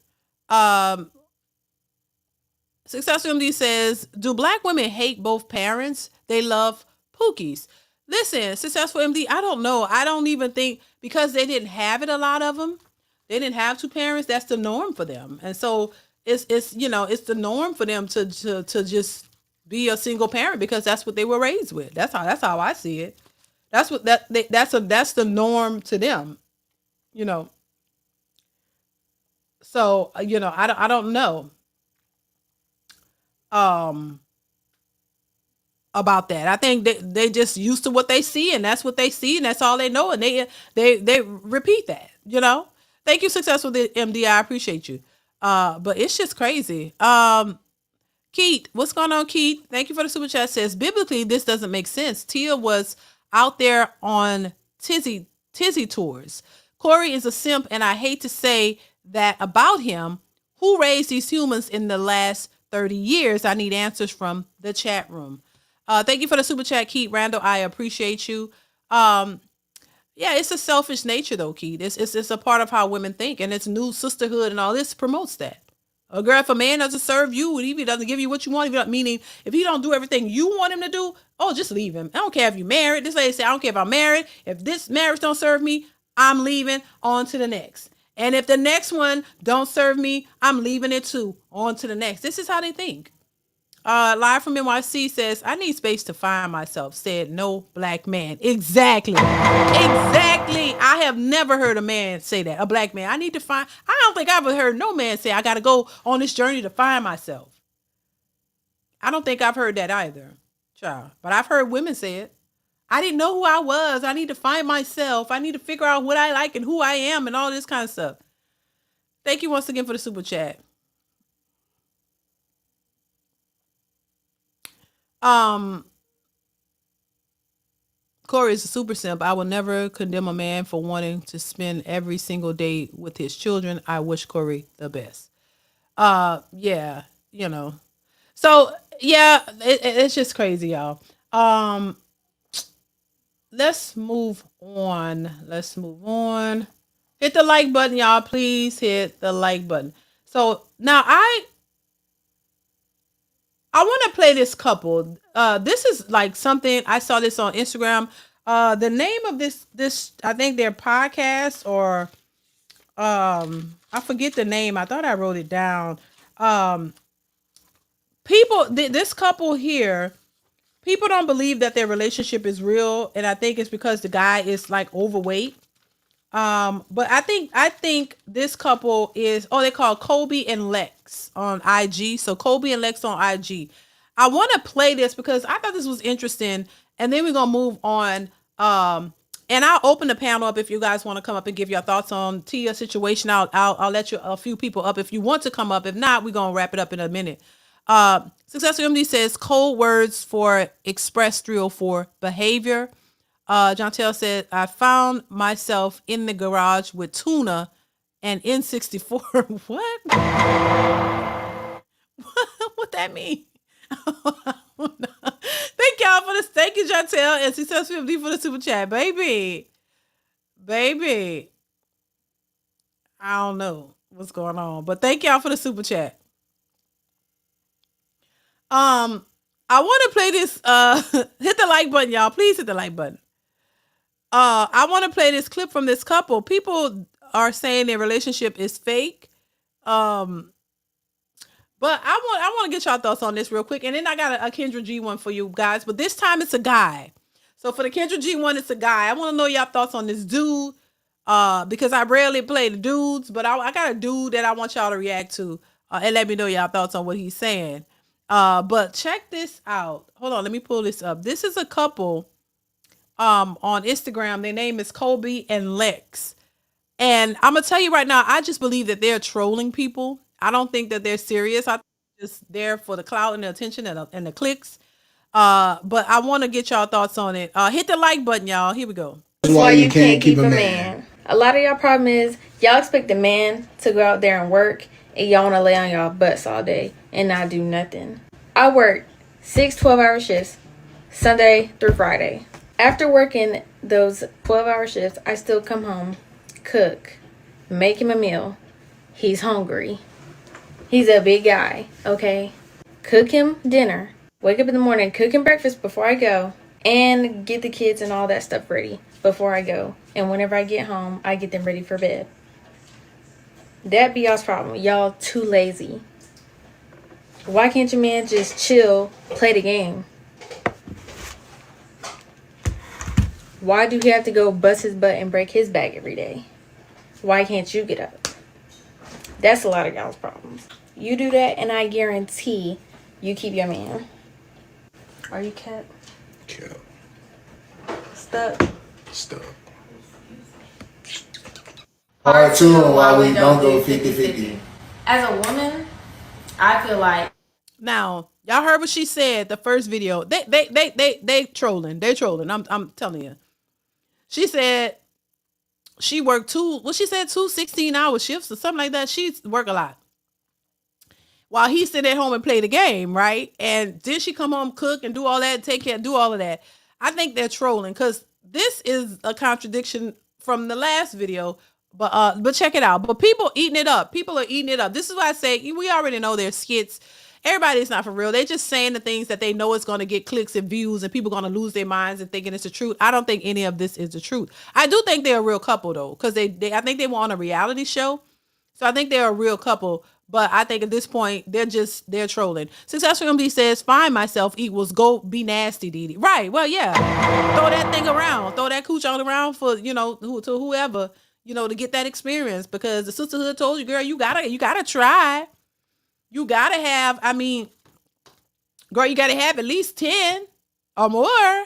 Successful MD says, do black women hate both parents? They love Pookies. Listen, Successful MD, I don't know. I don't even think, because they didn't have it, a lot of them. They didn't have two parents. That's the norm for them. And so it's the norm for them to just be a single parent, because that's what they were raised with. That's how I see it. That's the norm to them. So I don't know about that. I think they just used to what they see, and that's what they see, and that's all they know, and they repeat that. Thank you, Successful MD. I appreciate you. But it's just crazy. Keith, what's going on, Keith? Thank you for the super chat. Says, biblically, this doesn't make sense. Tia was out there on tizzy tours. Cory is a simp, and I hate to say that about him. Who raised these humans in the last 30 years? I need answers from the chat room. Thank you for the super chat, Keith Randall. I appreciate you. Yeah, it's a selfish nature, though, Keith. It's a part of how women think, and it's new sisterhood and all this promotes that. A girl, if a man doesn't serve you, if he doesn't give you what you want, meaning if he don't do everything you want him to do, just leave him. I don't care if you're married. This lady said, I don't care if I'm married. If this marriage don't serve me, I'm leaving, on to the next. And if the next one don't serve me, I'm leaving it too, on to the next. This is how they think. Live from NYC says, I need space to find myself, said no black man. Exactly. I have never heard a man say that. A black man. I don't think I've ever heard no man say, I got to go on this journey to find myself. I don't think I've heard that either, child. But I've heard women say it. I didn't know who I was. I need to find myself. I need to figure out what I like and who I am and all this kind of stuff. Thank you once again for the super chat. Cory is a super simp. I will never condemn a man for wanting to spend every single day with his children. I wish Cory the best. Yeah, So yeah, it's just crazy, y'all. Let's move on. Hit the like button, y'all. Please hit the like button. So now I want to play this couple. This is like something, I saw this on Instagram. The name of this, I think their podcast, or I forget the name. I thought I wrote it down. This couple here, people don't believe that their relationship is real, and I think it's because the guy is like overweight. But I think this couple is, they call Kobe and Lex on IG. So Kobe and Lex on IG. I want to play this because I thought this was interesting, and then we're gonna move on. And I'll open the panel up if you guys want to come up and give your thoughts on Tia's situation. I'll let you a few people up if you want to come up. If not, we're gonna wrap it up in a minute. Successful MD says code words for Express 304 behavior. Jontel said, I found myself in the garage with tuna and N64. What? that mean? Thank y'all for this. Thank you, Jantel and Success 50 for the super chat, baby. Baby, I don't know what's going on, but thank y'all for the super chat. I want to play this. Hit the like button, y'all. Please hit the like button. I want to play this clip from this couple. People are saying their relationship is fake. But I want to get y'all thoughts on this real quick, and then I got a Kendra G one for you guys. But this time it's a guy. So for the Kendra G one, it's a guy. I want to know y'all thoughts on this dude. Because I rarely play the dudes, but I got a dude that I want y'all to react to, and let me know y'all thoughts on what he's saying. But check this out. Hold on, let me pull this up. This is a couple on Instagram. Their name is Colby and Lex. And I'm gonna tell you right now, I just believe that they're trolling people. I don't think that they're serious. I think they're just there for the clout and the attention and the clicks. But I want to get y'all thoughts on it. Hit the like button, y'all. Here we go. Why you can't keep a man. A lot of y'all problem is y'all expect the man to go out there and work, and y'all want to lay on y'all butts all day and not do nothing. I work 6 12-hour shifts, Sunday through Friday. After working those 12-hour shifts, I still come home, cook, make him a meal. He's hungry. He's a big guy, okay? Cook him dinner. Wake up in the morning, cook him breakfast before I go, and get the kids and all that stuff ready before I go. And whenever I get home, I get them ready for bed. That be y'all's problem. Y'all too lazy. Why can't your man just chill, play the game? Why do he have to go bust his butt and break his back every day? Why can't you get up? That's a lot of y'all's problems. You do that, and I guarantee you keep your man. Are you kept? Kept. Stuck? Stuck. Part 2 on why we don't go 50-50. As a woman, I feel like... Now, y'all heard what she said the first video. They trolling. They're trolling. I'm telling you. She said she worked two 16-hour shifts or something like that. She work a lot. While he sit at home and play the game, right? And then she come home, cook, and do all that, take care, do all of that. I think they're trolling because this is a contradiction from the last video. But check it out. But people eating it up. People are eating it up. This is why I say we already know their skits. Everybody's not for real. They're just saying the things that they know is going to get clicks and views, and people going to lose their minds and thinking it's the truth. I don't think any of this is the truth. I do think they're a real couple though, because I think they were on a reality show. So I think they're a real couple. But I think at this point, they're trolling. Successful MD says, find myself equals go be nasty, DeeDee. Right. Well, yeah. Throw that thing around. Throw that cooch on around for, to whoever, to get that experience. Because the sisterhood told you, girl, you gotta try. You gotta have, girl, you gotta have at least 10 or more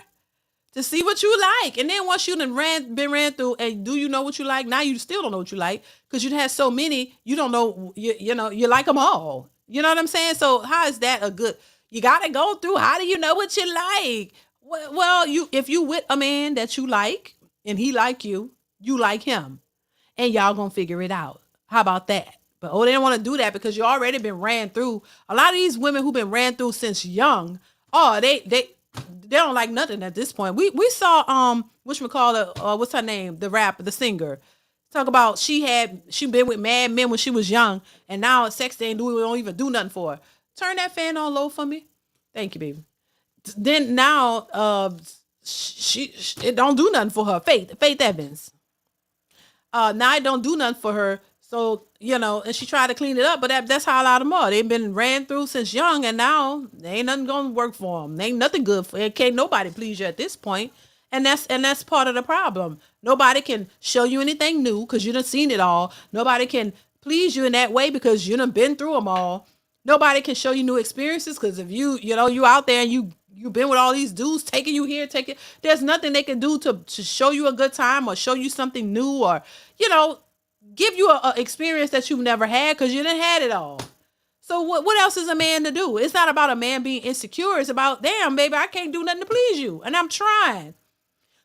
to see what you like. And then once you been ran through, and do you know what you like? Now you still don't know what you like because you had so many, you don't know, you like them all. You know what I'm saying? So how is that a good, you got to go through, how do you know what you like? Well, if you with a man that you like and he like you like him, and y'all gonna figure it out. How about that? But they don't want to do that because you already been ran through. A lot of these women who've been ran through since young, they don't like nothing at this point. We saw whatchamacallit, what's her name? The singer. Talk about she been with mad men when she was young, and now sex they don't even do nothing for her. Turn that fan on low for me. Thank you, baby. Then now it don't do nothing for her. Faith Evans. Now it don't do nothing for her. So, and she tried to clean it up, but that's how a lot of them are. They've been ran through since young, and now there ain't nothing going to work for them. There ain't nothing good for it. Can't nobody please you at this point. And that's part of the problem. Nobody can show you anything new because you done seen it all. Nobody can please you in that way because you done been through them all. Nobody can show you new experiences because if you out there and you've been with all these dudes taking you here, there's nothing they can do to show you a good time or show you something new or, give you a experience that you've never had because you done had it all. So what else is a man to do? It's not about a man being insecure. It's about, damn, baby, I can't do nothing to please you. And I'm trying.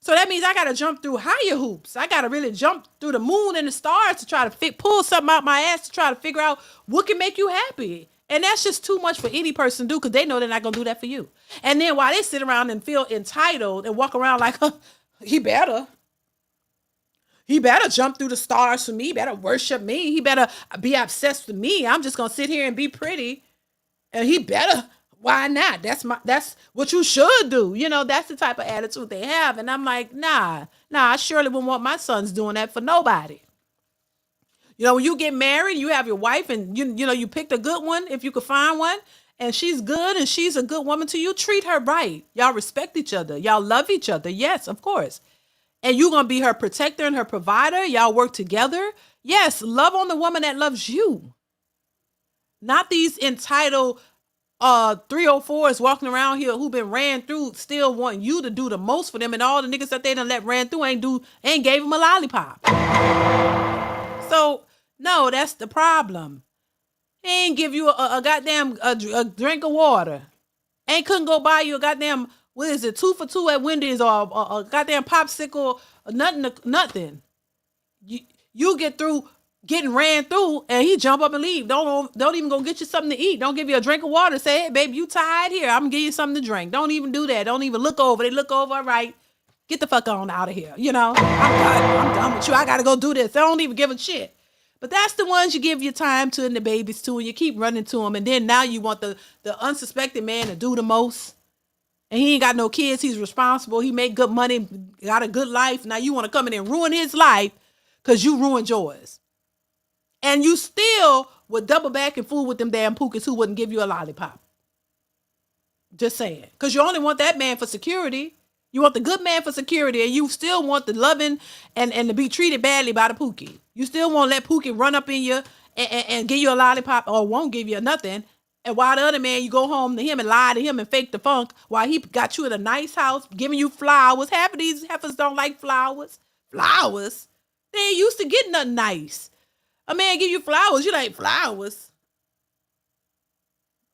So that means I got to jump through higher hoops. I got to really jump through the moon and the stars to try to pull something out my ass to try to figure out what can make you happy. And that's just too much for any person to do because they know they're not going to do that for you. And then while they sit around and feel entitled and walk around like, he better jump through the stars for me. He better worship me. He better be obsessed with me. I'm just going to sit here and be pretty. And he better. Why not? That's what you should do. You know, that's the type of attitude they have. And I'm like, nah, I surely wouldn't want my sons doing that for nobody. You know, when you get married, you have your wife and you know, you picked a good one if you could find one, and she's good and she's a good woman to you, treat her right. Y'all respect each other. Y'all love each other. Yes, of course. And you're going to be her protector and her provider. Y'all work together. Yes, love on the woman that loves you. Not these entitled 304s walking around here who been ran through, still wanting you to do the most for them, and all the niggas that they done let ran through ain't gave them a lollipop. So no, that's the problem. He ain't give you a goddamn a drink of water. Ain't couldn't go buy you a goddamn, what is it, 2 for $2 at Wendy's, or a goddamn popsicle, or nothing. You get through getting ran through and he jump up and leave. Don't even go get you something to eat. Don't give you a drink of water. Say, hey, baby, you tired? Here, I'm gonna give you something to drink. Don't even do that. Don't even look over. They look over, all right. Get the fuck on out of here. You know, I'm done with you. I gotta go do this. They don't even give a shit. But that's the ones you give your time to and the babies to, and you keep running to them. And then now you want the unsuspected man to do the most. And he ain't got no kids. He's responsible. He make good money, got a good life. Now you want to come in and ruin his life because you ruined yours. And you still would double back and fool with them damn pookies who wouldn't give you a lollipop. Just saying. Because you only want that man for security. You want the good man for security, and you still want the loving and to be treated badly by the pookie. You still won't let pookie run up in you and give you a lollipop, or won't give you nothing. And while the other man, you go home to him and lie to him and fake the funk while he got you in a nice house, giving you flowers. Half of these heifers don't like flowers. Flowers? They ain't used to getting nothing nice. A man give you flowers, you like flowers.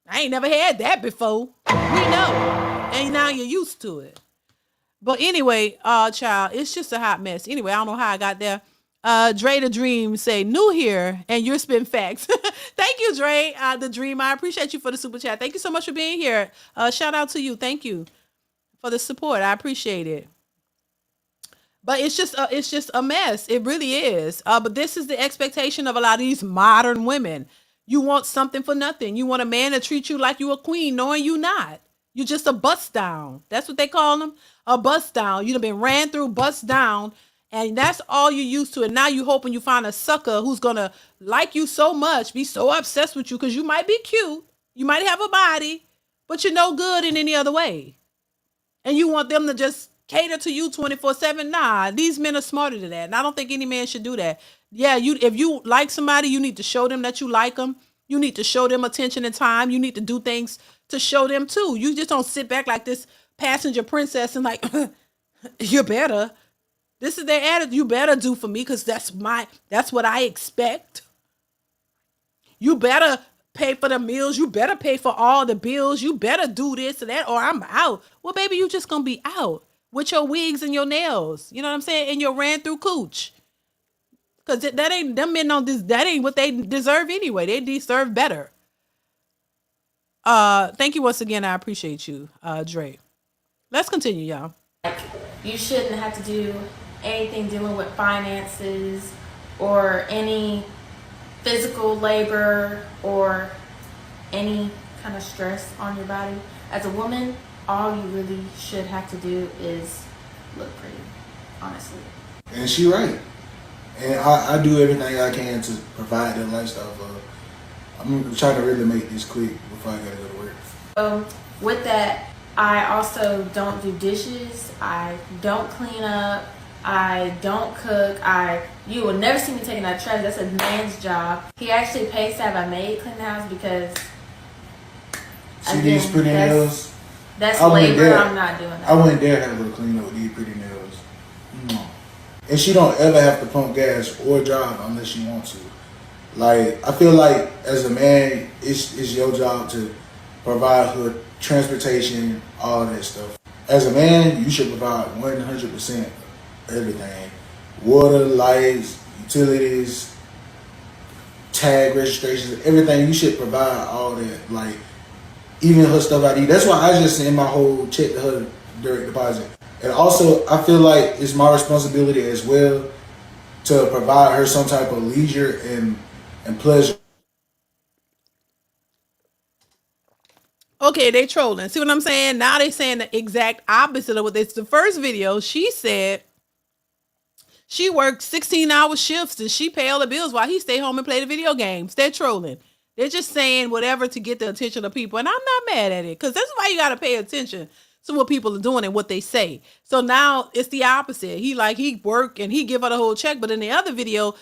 I ain't never had that before. We know. And now you're used to it. But anyway, child, it's just a hot mess. Anyway, I don't know how I got there. Dre the Dream say, new here, and you're spitting facts. Thank you, Dre, the Dream. I appreciate you for the super chat. Thank you so much for being here. Shout out to you. Thank you for the support. I appreciate it. But it's just a mess. It really is. But this is the expectation of a lot of these modern women. You want something for nothing. You want a man to treat you like you a queen, knowing you not. You just a bust down. That's what they call them. A bust down. You've been ran through, bust down, and that's all you're used to. And now you hoping you find a sucker who's gonna like you so much, be so obsessed with you, because you might be cute, you might have a body, but you're no good in any other way. And you want them to just cater to you 24/7. Nah, these men are smarter than that. And I don't think any man should do that. Yeah, if you like somebody, you need to show them that you like them. You need to show them attention and time. You need to do things to show them too. You just don't sit back like this passenger princess and like, you better. This is their attitude. You better do for me because that's what I expect. You better pay for the meals. You better pay for all the bills. You better do this and that, or I'm out. Well, baby, you just gonna be out with your wigs and your nails. You know what I'm saying? And your ran through cooch. Cause that ain't, them men on this, that ain't what they deserve anyway. They deserve better. Thank you once again. I appreciate you, Dre. Let's continue, y'all. You shouldn't have to do anything dealing with finances or any physical labor or any kind of stress on your body. As a woman, all you really should have to do is look pretty, honestly. And she right. And I do everything I can to provide that lifestyle for her. I'm trying to really make this quick before I gotta go to work. With that, I also don't do dishes. I don't clean up. I don't cook. You will never see me taking out trash. That's a man's job. He actually pays to have a maid clean the house because See these pretty nails? That's labor. I'm not doing that. I wouldn't dare have her clean up with these pretty nails. No. And she don't ever have to pump gas or drive unless she wants to. Like, I feel like as a man, it's your job to provide her transportation, all that stuff. As a man, you should provide 100% everything. Water, lights, utilities, tag registrations, everything. You should provide all that, like even her stuff ID. That's why I just send my whole check to her direct deposit. And also, I feel like it's my responsibility as well to provide her some type of leisure and pleasure. Okay, they trolling. See what I'm saying? Now they saying the exact opposite of what this. The first video, she said she worked 16-hour shifts and she pay all the bills while he stay home and play the video games. They're trolling. They're just saying whatever to get the attention of people. And I'm not mad at it because that's why you got to pay attention to what people are doing and what they say. So now it's the opposite. He work and he give her the whole check. But in the other video,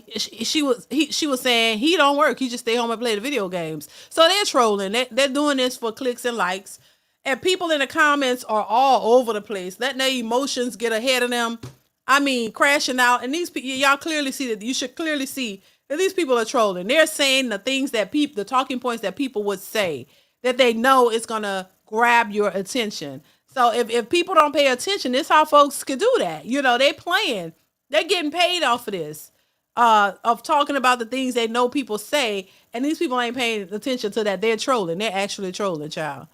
she was saying he don't work. He just stay home and play the video games. So they're trolling. They're doing this for clicks and likes. And people in the comments are all over the place, letting their emotions get ahead of them. I mean, crashing out. And these people, y'all clearly see that. You should clearly see that these people are trolling. They're saying the things that the talking points that people would say that they know is gonna grab your attention. So if people don't pay attention, this is how folks could do that. You know, they playing. They're getting paid off of this. Of talking about the things they know people say, and these people ain't paying attention to that. They're trolling. They're actually trolling, child.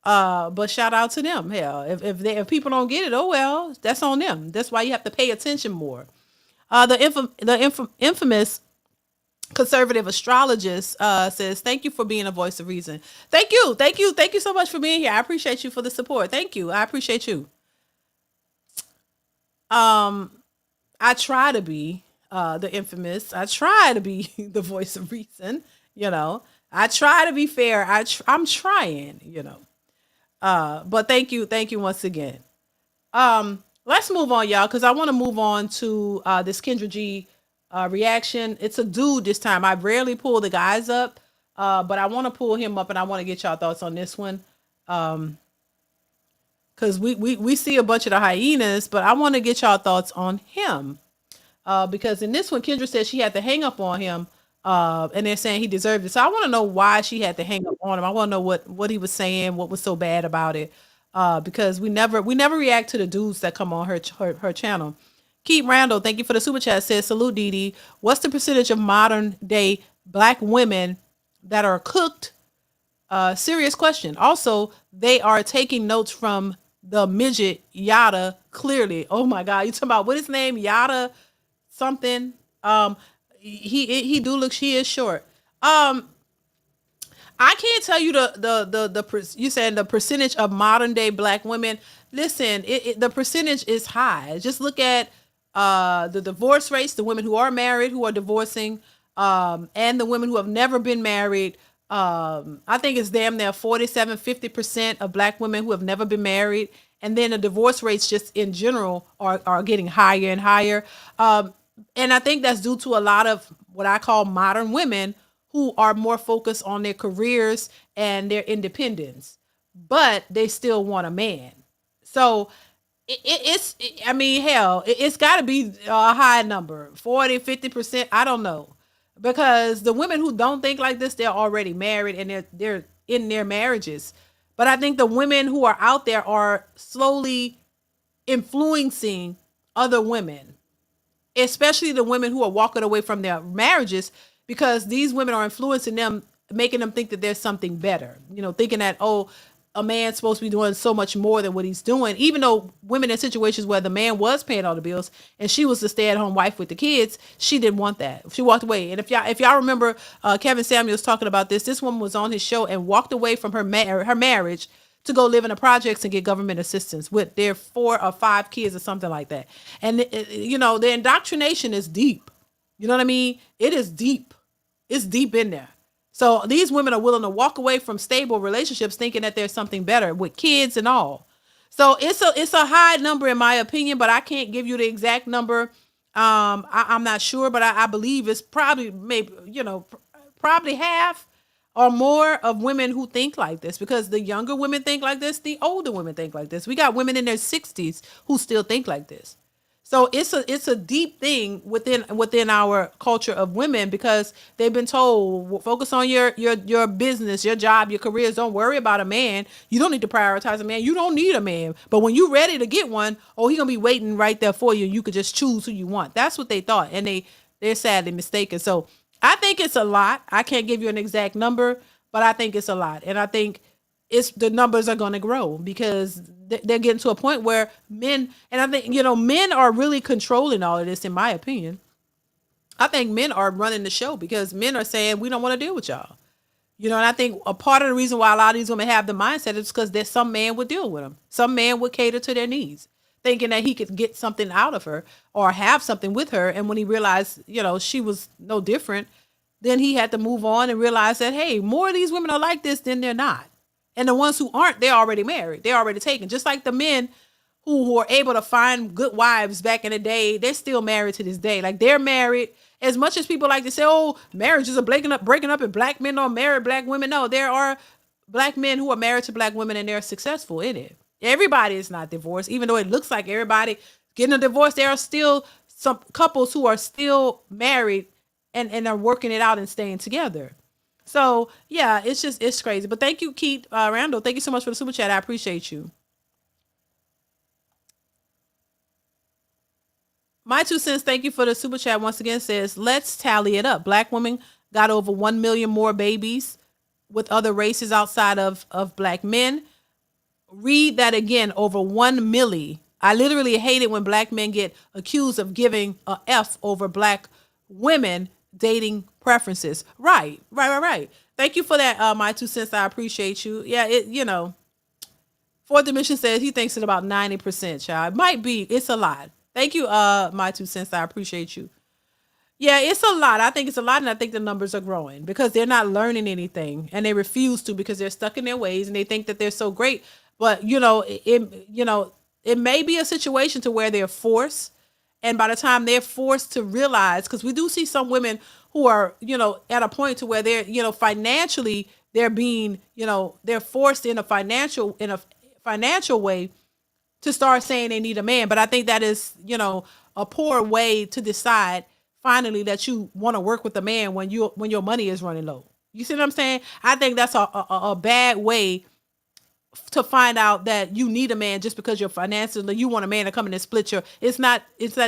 But shout out to them. Hell, if people don't get it, oh well, that's on them. That's why you have to pay attention more. The infamous conservative astrologist says, "Thank you for being a voice of reason." Thank you so much for being here. I appreciate you for the support. Thank you. I appreciate you. I try to be the infamous. I try to be the voice of reason. You know, I try to be fair. I'm trying. You know. But thank you once again. Let's move on, y'all, because I want to move on to this Kendra G reaction. It's a dude this time. I rarely pull the guys up, but I want to pull him up, and I want to get y'all thoughts on this one. Because we see a bunch of the hyenas, but I want to get y'all thoughts on him. Because in this one, Kendra said she had to hang up on him, and they're saying he deserved it. So I want to know why she had to hang up on him. I want to know what he was saying, what was so bad about it. Because we never react to the dudes that come on her channel. Keith Randall, thank you for the super chat. Says, salute DeeDee. What's the percentage of modern day black women that are cooked? Serious question. Also, they are taking notes from the midget Yada. Clearly, oh my God, you talking about what his name? Yada something. He do look. She is short. I can't tell you you said the percentage of modern day black women. Listen, the percentage is high. Just look at the divorce rates, the women who are married, who are divorcing, and the women who have never been married. I think it's damn near 47-50% of black women who have never been married. And then the divorce rates just in general are getting higher and higher. And I think that's due to a lot of what I call modern women who are more focused on their careers and their independence, but they still want a man. So I mean, hell, it's got to be a high number, 40-50%. I don't know, because the women who don't think like this, they're already married and they're in their marriages. But I think the women who are out there are slowly influencing other women, especially the women who are walking away from their marriages, because these women are influencing them, making them think that there's something better, you know, thinking that, oh, a man's supposed to be doing so much more than what he's doing, even though women in situations where the man was paying all the bills and she was the stay-at-home wife with the kids, she didn't want that. She walked away. And if y'all remember, Kevin Samuels talking about this woman was on his show and walked away from her marriage to go live in the projects and get government assistance with their 4 or 5 kids or something like that. And you know, the indoctrination is deep. You know what I mean? It is deep. It's deep in there. So these women are willing to walk away from stable relationships thinking that there's something better with kids and all. So it's a high number in my opinion, but I can't give you the exact number. I'm not sure, but I believe it's probably probably half or more of women who think like this, because the younger women think like this, the older women think like this. We got women in their 60s who still think like this. So it's a deep thing within our culture of women, because they've been told, focus on your business, your job, your careers. Don't worry about a man. You don't need to prioritize a man. You don't need a man. But when you're ready to get one, oh, he's gonna be waiting right there for you. You could just choose who you want. That's what they thought, and they're sadly mistaken. So I think it's a lot. I can't give you an exact number, but I think it's a lot. And I think the numbers are going to grow because they're getting to a point where men, and I think, men are really controlling all of this, in my opinion. I think men are running the show because men are saying, we don't want to deal with y'all. And I think a part of the reason why a lot of these women have the mindset is because there's some man would deal with them. Some man would cater to their needs, thinking that he could get something out of her or have something with her. And when he realized, she was no different, then he had to move on and realize that, hey, more of these women are like this than they're not. And the ones who aren't, they're already married. They're already taken. Just like the men who were able to find good wives back in the day, they're still married to this day. Like, they're married. As much as people like to say, oh, marriages are breaking up and black men don't marry black women. No, there are black men who are married to black women and they're successful in it. Everybody is not divorced. Even though it looks like everybody getting a divorce, there are still some couples who are still married and are working it out and staying together. So, yeah, it's crazy. But thank you, Keith Randall. Thank you so much for the super chat. I appreciate you. My 2 cents, thank you for the super chat once again, says, let's tally it up. Black women got over 1 million more babies with other races outside of black men. Read that again, over 1 milli. I literally hate it when black men get accused of giving a F over black women dating preferences. Right. Thank you for that, my 2 cents. I appreciate you. Yeah, Fourth Dimension says he thinks it's about 90%, child. It might be. It's a lot. Thank you, my 2 cents. I appreciate you. Yeah, it's a lot. I think it's a lot, and I think the numbers are growing because they're not learning anything, and they refuse to because they're stuck in their ways, and they think that they're so great. But it may be a situation to where they're forced, and by the time they're forced to realize, because we do see some women who are at a point to where they're financially they're being they're forced in a financial way to start saying they need a man. But I think that is, a poor way to decide finally that you want to work with a man when your money is running low. You see what I'm saying? I think that's a bad way to find out that you need a man just because you're financially, you want a man to come in and split your, it's not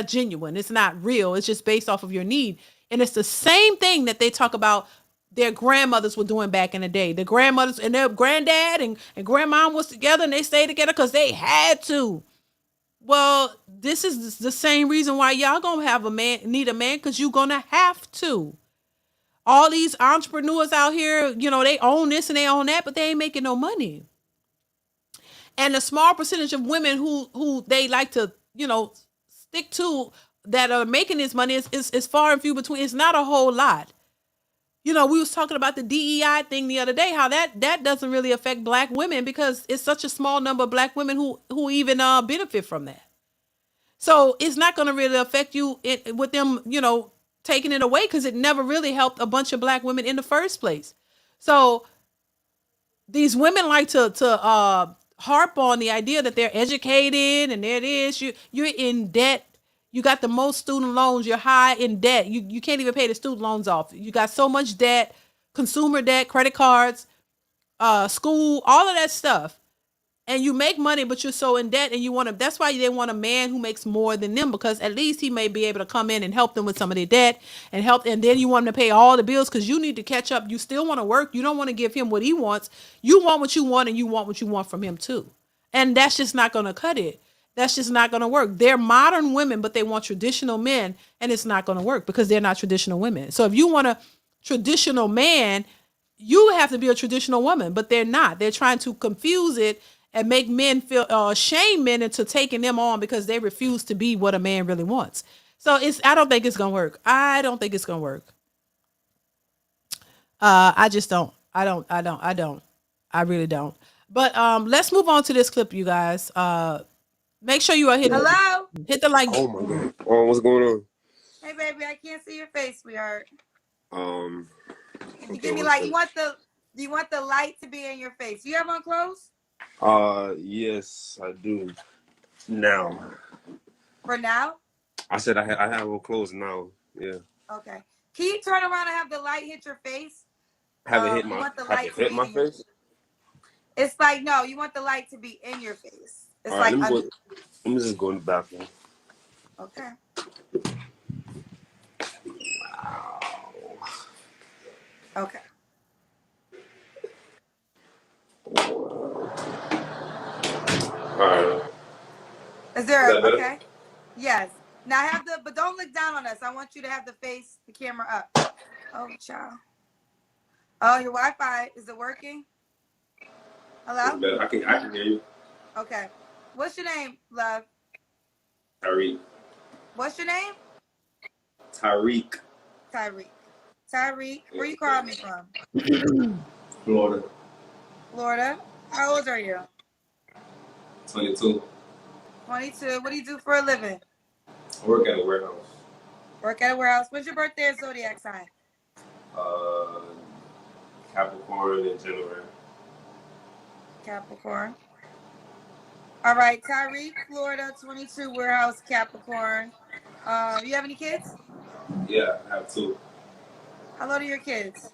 genuine. It's not real. It's just based off of your need. And it's the same thing that they talk about their grandmothers were doing back in the day. The grandmothers and their granddad and grandma was together and they stayed together because they had to. Well, this is the same reason why y'all gonna have need a man, because you're gonna have to. All these entrepreneurs out here, they own this and they own that, but they ain't making no money. And the small percentage of women who they like to, stick to that are making this money is far and few between. It's not a whole lot. We was talking about the DEI thing the other day, how that doesn't really affect black women because it's such a small number of black women who even benefit from that. So it's not going to really affect you with them, taking it away, because it never really helped a bunch of black women in the first place. So these women like to harp on the idea that they're educated and there it is. You're in debt. You got the most student loans. You're high in debt. You can't even pay the student loans off. You got so much debt, consumer debt, credit cards, school, all of that stuff. And you make money, but you're so in debt, and that's why they want a man who makes more than them, because at least he may be able to come in and help them with some of their debt and then you want him to pay all the bills because you need to catch up. You still want to work. You don't want to give him what he wants. You want what you want, and you want what you want from him too. And that's just not going to cut it. That's just not going to work. They're modern women, but they want traditional men, and it's not going to work because they're not traditional women. So if you want a traditional man, you have to be a traditional woman, but they're not. They're trying to confuse it and make men feel shame men into taking them on because they refuse to be what a man really wants. So I don't think it's gonna work. I don't think it's gonna work. I just don't. I really don't. But let's move on to this clip, you guys. Make sure you are hitting. Hello. Hit the like. Oh my god. Oh, what's going on? Hey, baby, I can't see your face, sweetheart. Can you give me like do you want the light to be in your face? You have on clothes? Yes, I do. Now. For now? I said I have on clothes now. Yeah. Okay. Can you turn around and have the light hit your face? Have it hit my face? It's like, no, you want the light to be in your face. It's all right, like let me just go in the bathroom. Okay. Wow. Okay. All right. Is Is there that better? okay? Yes. Now have the, but don't look down on us. I want you to have the face, the camera up. Oh, child. Oh, your Wi-Fi, is it working? It's Hello? better. I can hear you. Okay. What's your name, love? Tyreek. What's your name? Tyreek. Tyreek. Tyreek, where you calling me from? Florida. Florida. How old are you? 22. 22. What do you do for a living? I work at a warehouse. Work at a warehouse. When's your birthday and zodiac sign? Uh, Capricorn in January. Capricorn. All right, Tyreek, Florida, 22, warehouse, Capricorn. You have any kids? Yeah, I have two. How old are your kids?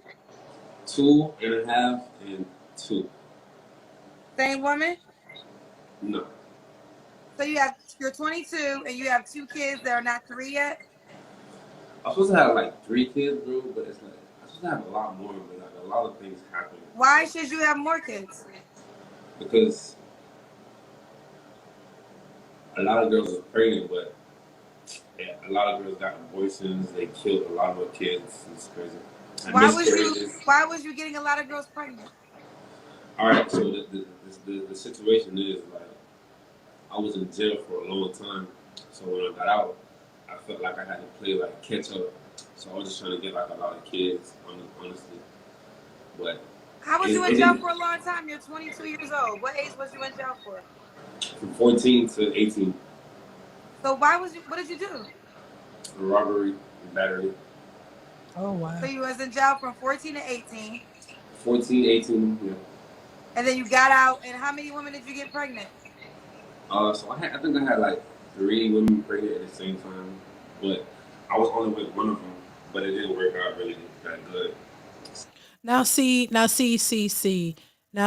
2.5 and 2. Same woman? No. So you're 22 and you have two kids that are not 3 yet? I'm supposed to have like 3 kids, bro, but it's like I'm supposed to have a lot more, but like a lot of things happen. Why should you have more kids? Because a lot of girls are pregnant, but yeah, a lot of girls got abortions. They killed a lot of their kids. It's crazy. And miscarriages. Why was you getting a lot of girls pregnant? All right, so the situation is like I was in jail for a long time, so when I got out, I felt like I had to play like catch up. So I was just trying to get like a lot of kids, honestly. But How was you in jail for a long time? You're 22 years old. What age was you in jail for? From 14 to 18. So what did you do? Robbery and battery. Oh wow. So you was in jail from 14 to 18. 14, 18, yeah. And then you got out, and how many women did you get pregnant? So I think I had like 3 women pregnant at the same time, but I was only with one of them, but it didn't work out really that good. Now see. Now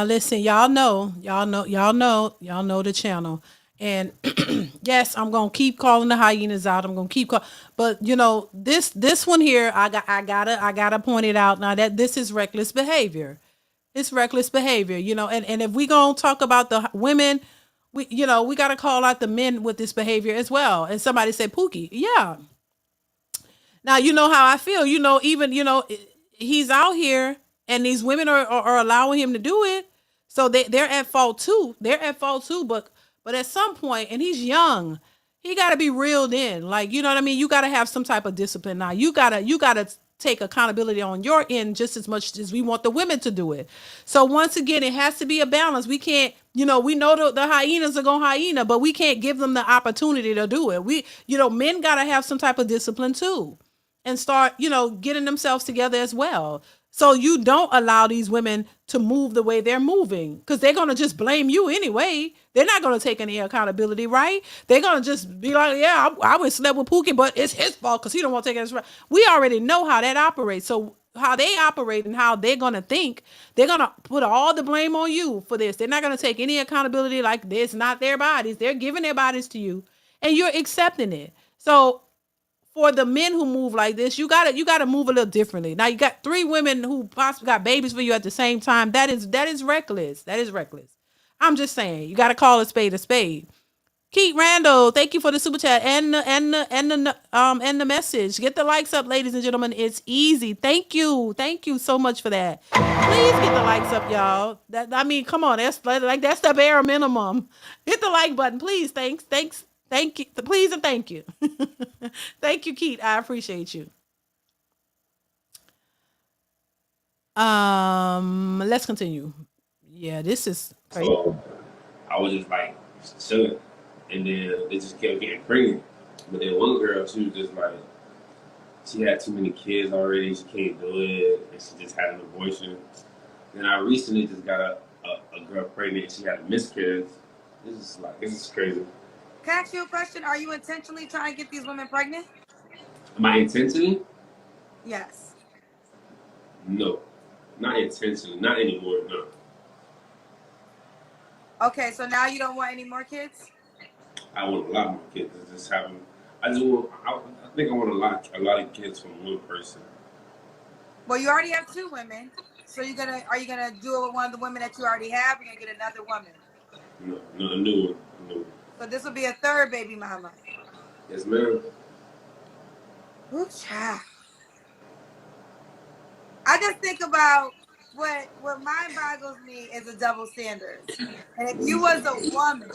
listen, y'all know the channel. And yes, I'm gonna keep calling the hyenas out. I'm gonna keep but you know, this one here, I gotta point it out now that this is reckless behavior. It's reckless behavior, you know, and if we gonna talk about the women, we gotta call out the men with this behavior as well. And somebody said Pookie. Yeah. Now you know how I feel. You know, even he's out here, and these women are allowing him to do it. So they're at fault too. They're at fault too. But at some point, and he's young, he got to be reeled in. Like, you know what I mean. You got to have some type of discipline. Now you gotta take accountability on your end just as much as we want the women to do it. So once again, it has to be a balance. We can't, we know the hyenas are gonna hyena, but we can't give them the opportunity to do it. Men gotta have some type of discipline too, and start, getting themselves together as well. So you don't allow these women to move the way they're moving, because they're going to just blame you anyway. They're not going to take any accountability, right? They're going to just be like, yeah, I would slept with Pookie, but it's his fault because he don't want to take it. We already know how that operates. So how they operate and how they're going to think, they're going to put all the blame on you for this. They're not going to take any accountability. Like, it's not their bodies. They're giving their bodies to you and you're accepting it. So for the men who move like this, you gotta move a little differently. Now you got 3 women who possibly got babies for you at the same time. That is reckless. That is reckless. I'm just saying, you gotta call a spade a spade. Keith Randall, thank you for the super chat and the message. Get the likes up, ladies and gentlemen. It's easy. Thank you so much for that. Please get the likes up, y'all. Come on, that's the bare minimum. Hit the like button, please. Thank you, please, and thank you. Thank you, Keith. I appreciate you. Let's continue. Yeah, this is crazy. So I was just like chilling, and then they just kept getting pregnant. But then one girl, she was just like, she had too many kids already. She can't do it, and she just had an abortion. And I recently just got a girl pregnant. She had a miscarriage. This is crazy. Can I ask you a question? Are you intentionally trying to get these women pregnant? My intention? Yes. No, not intentionally. Not anymore. No. Okay, so now you don't want any more kids? I want a lot more kids. Just having. I think I want a lot of kids from one person. Well, you already have 2 women. So are you gonna do it with one of the women that you already have? Or you're gonna get another woman? No, a new one. A new one. So this will be a 3rd baby mama. Yes, ma'am. Ooh, child. I just think about what mind boggles me is a double standards. And if you was a woman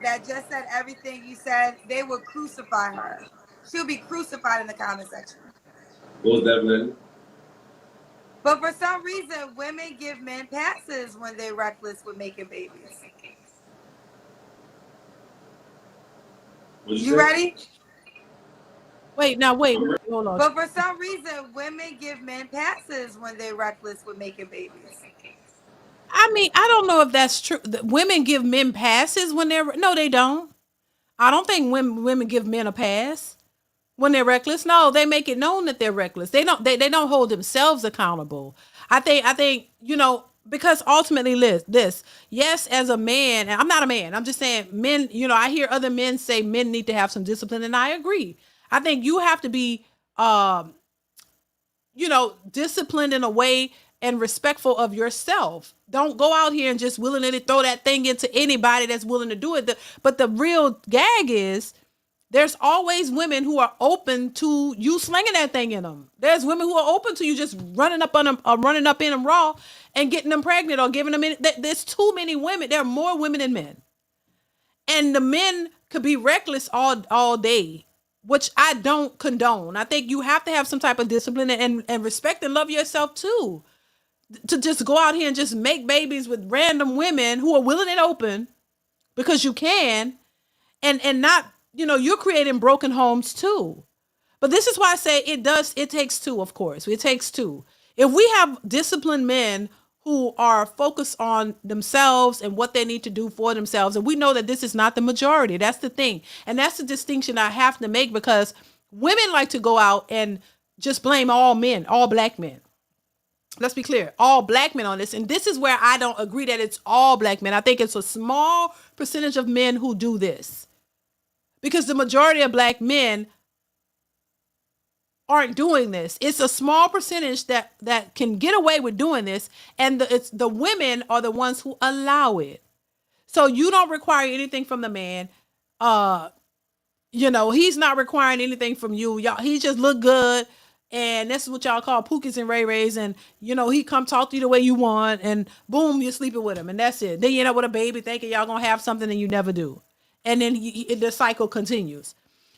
that just said everything you said, they would crucify her. She'll be crucified in the comment section. What was that, man? But for some reason, women give men passes when they're reckless with making babies. You ready? Wait, hold on. But for some reason, women give men passes when they're reckless with making babies. I mean, I don't know if that's true. Women give men passes when they're no, they don't. I don't think women give men a pass when they're reckless. No, they make it known that they're reckless. They don't hold themselves accountable. I think because ultimately this yes, as a man, and I'm not a man, I'm just saying men, I hear other men say men need to have some discipline, and I agree. I think you have to be disciplined in a way and respectful of yourself. Don't go out here and just willingly throw that thing into anybody that's willing to do it. But the real gag is there's always women who are open to you slinging that thing in them. There's women who are open to you just running up on them, running up in them raw and getting them pregnant or giving them. There's too many women. There are more women than men, and the men could be reckless all day, which I don't condone. I think you have to have some type of discipline and respect and love yourself too. To just go out here and just make babies with random women who are willing and open because you can, and not, you're creating broken homes too. But this is why I say it takes two, of course. It takes two. If we have disciplined men who are focused on themselves and what they need to do for themselves, and we know that this is not the majority, that's the thing. And that's the distinction I have to make, because women like to go out and just blame all men, all black men. Let's be clear, all black men on this. And this is where I don't agree that it's all black men. I think it's a small percentage of men who do this, because the majority of black men aren't doing this. It's a small percentage that can get away with doing this, and it's the women are the ones who allow it. So you don't require anything from the man. He's not requiring anything from you. Y'all, he just look good, and this is what y'all call pookies and ray rays, and he come talk to you the way you want, and boom, you're sleeping with him, and that's it. Then you end up with a baby thinking y'all gonna have something, and you never do, and then the cycle continues.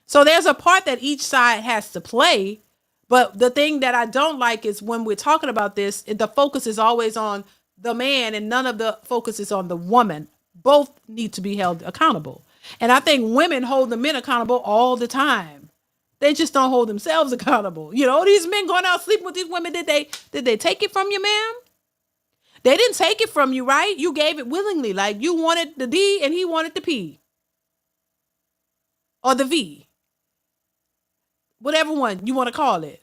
So there's a part that each side has to play. But the thing that I don't like is when we're talking about this, the focus is always on the man and none of the focus is on the woman. Both need to be held accountable. And I think women hold the men accountable all the time. They just don't hold themselves accountable. These men going out sleeping with these women, did they take it from you, ma'am? They didn't take it from you, right? You gave it willingly. Like, you wanted the D and he wanted the P. Or the V. Whatever one you want to call it.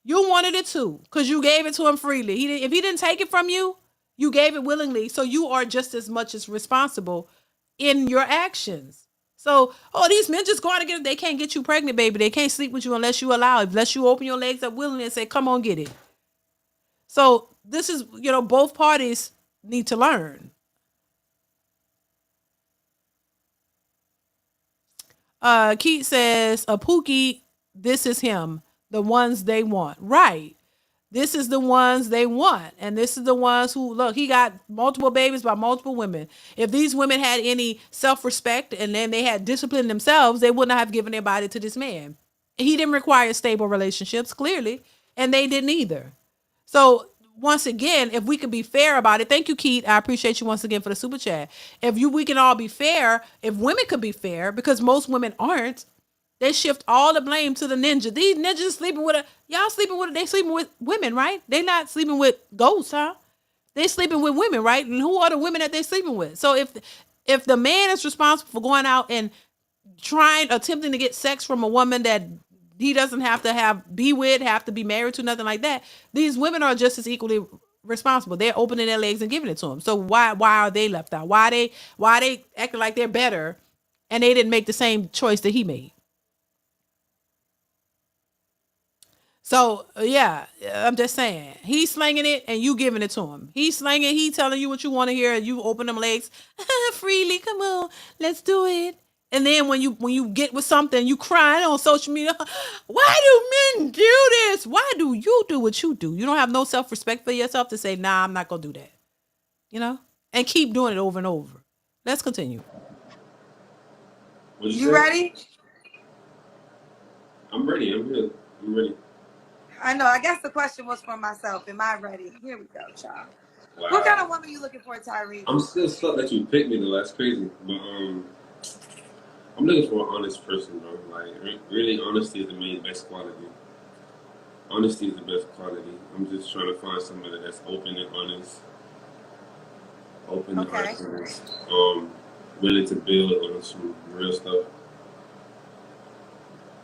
You wanted it too, because you gave it to him freely. If he didn't take it from you, you gave it willingly. So you are just as much as responsible in your actions. So, these men just go out and get it. They can't get you pregnant, baby. They can't sleep with you unless you allow it, unless you open your legs up willingly and say, come on, get it. So this is, both parties need to learn. Keith says, a Pookie, this is him. The ones they want. Right. This is the ones they want. And this is the ones who, look, he got multiple babies by multiple women. If these women had any self-respect and then they had discipline themselves, they wouldn't have given their body to this man. He didn't require stable relationships, clearly, and they didn't either. So once again, if we could be fair about it, thank you, Keith. I appreciate you once again for the super chat. We can all be fair, if women could be fair, because most women aren't, they shift all the blame to the ninja. These ninjas sleeping with they sleeping with women, right? They not sleeping with ghosts, huh? They sleeping with women, right? And who are the women that they sleeping with? So if the man is responsible for going out and attempting to get sex from a woman that he doesn't have to have to be married to, nothing like that, these women are just as equally responsible. They're opening their legs and giving it to him. So why are they left out? Why are they acting like they're better and they didn't make the same choice that he made? So yeah, I'm just saying he's slinging it and you giving it to him. He's slinging, he telling you what you want to hear, and you open them legs freely. Come on, let's do it. And then when you get with something, you crying on social media. Why do men do this? Why do you do what you do? You don't have no self respect for yourself to say, nah, I'm not gonna do that. You know, and keep doing it over and over. Let's continue. What you You say? ready? I'm ready. I'm here. I'm ready. I know. I guess the question was for myself. Am I ready? Here we go, child. What kind Wow. of woman you looking for, Tyreek? I'm still stuck that you picked me though. That's crazy. But I'm looking for an honest person, bro. Like really, honesty is the main best quality. Honesty is the best quality. I'm just trying to find somebody that's open and honest, open and Okay. honest, willing to build on some real stuff.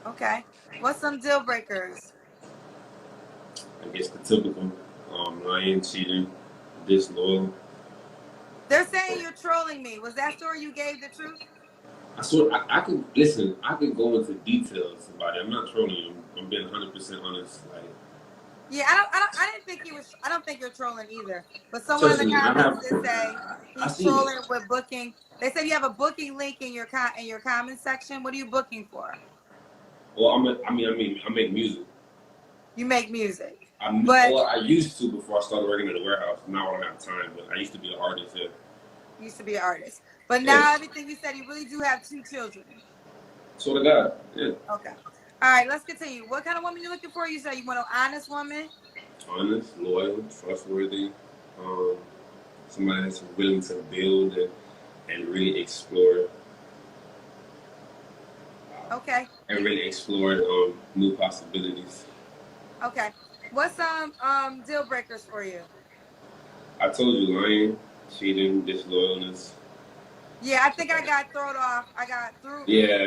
Okay. What's some deal breakers? I guess the typical lying, cheating, disloyal. They're saying you're trolling me. Was that story you gave the truth? I swear, I can listen. I can go into details about it. I'm not trolling you. I'm being 100% honest. Like, Yeah, I didn't think he was. I don't think you're trolling either. But someone in trust the me, I comments have. did say I he's seen it. trolling with booking. They said you have a booking link in your comment section. What are you booking for? Well, I make music. You make music, Well, but I used to before I started working at the warehouse. Now I don't have time, but I used to be an artist. Yeah. you used to be an artist. But Yeah. now everything you said, you really do have 2 children. Swear to God. Yeah. Okay. All right, let's continue. What kind of woman you looking for? You said you want an honest woman. Honest, loyal, trustworthy. Um, somebody that's willing to build and really explore Okay. and really explore new possibilities. Okay. What's some deal breakers for you? I told you, lying, cheating, disloyalness. Yeah, I think I got thrown off. I got Yeah.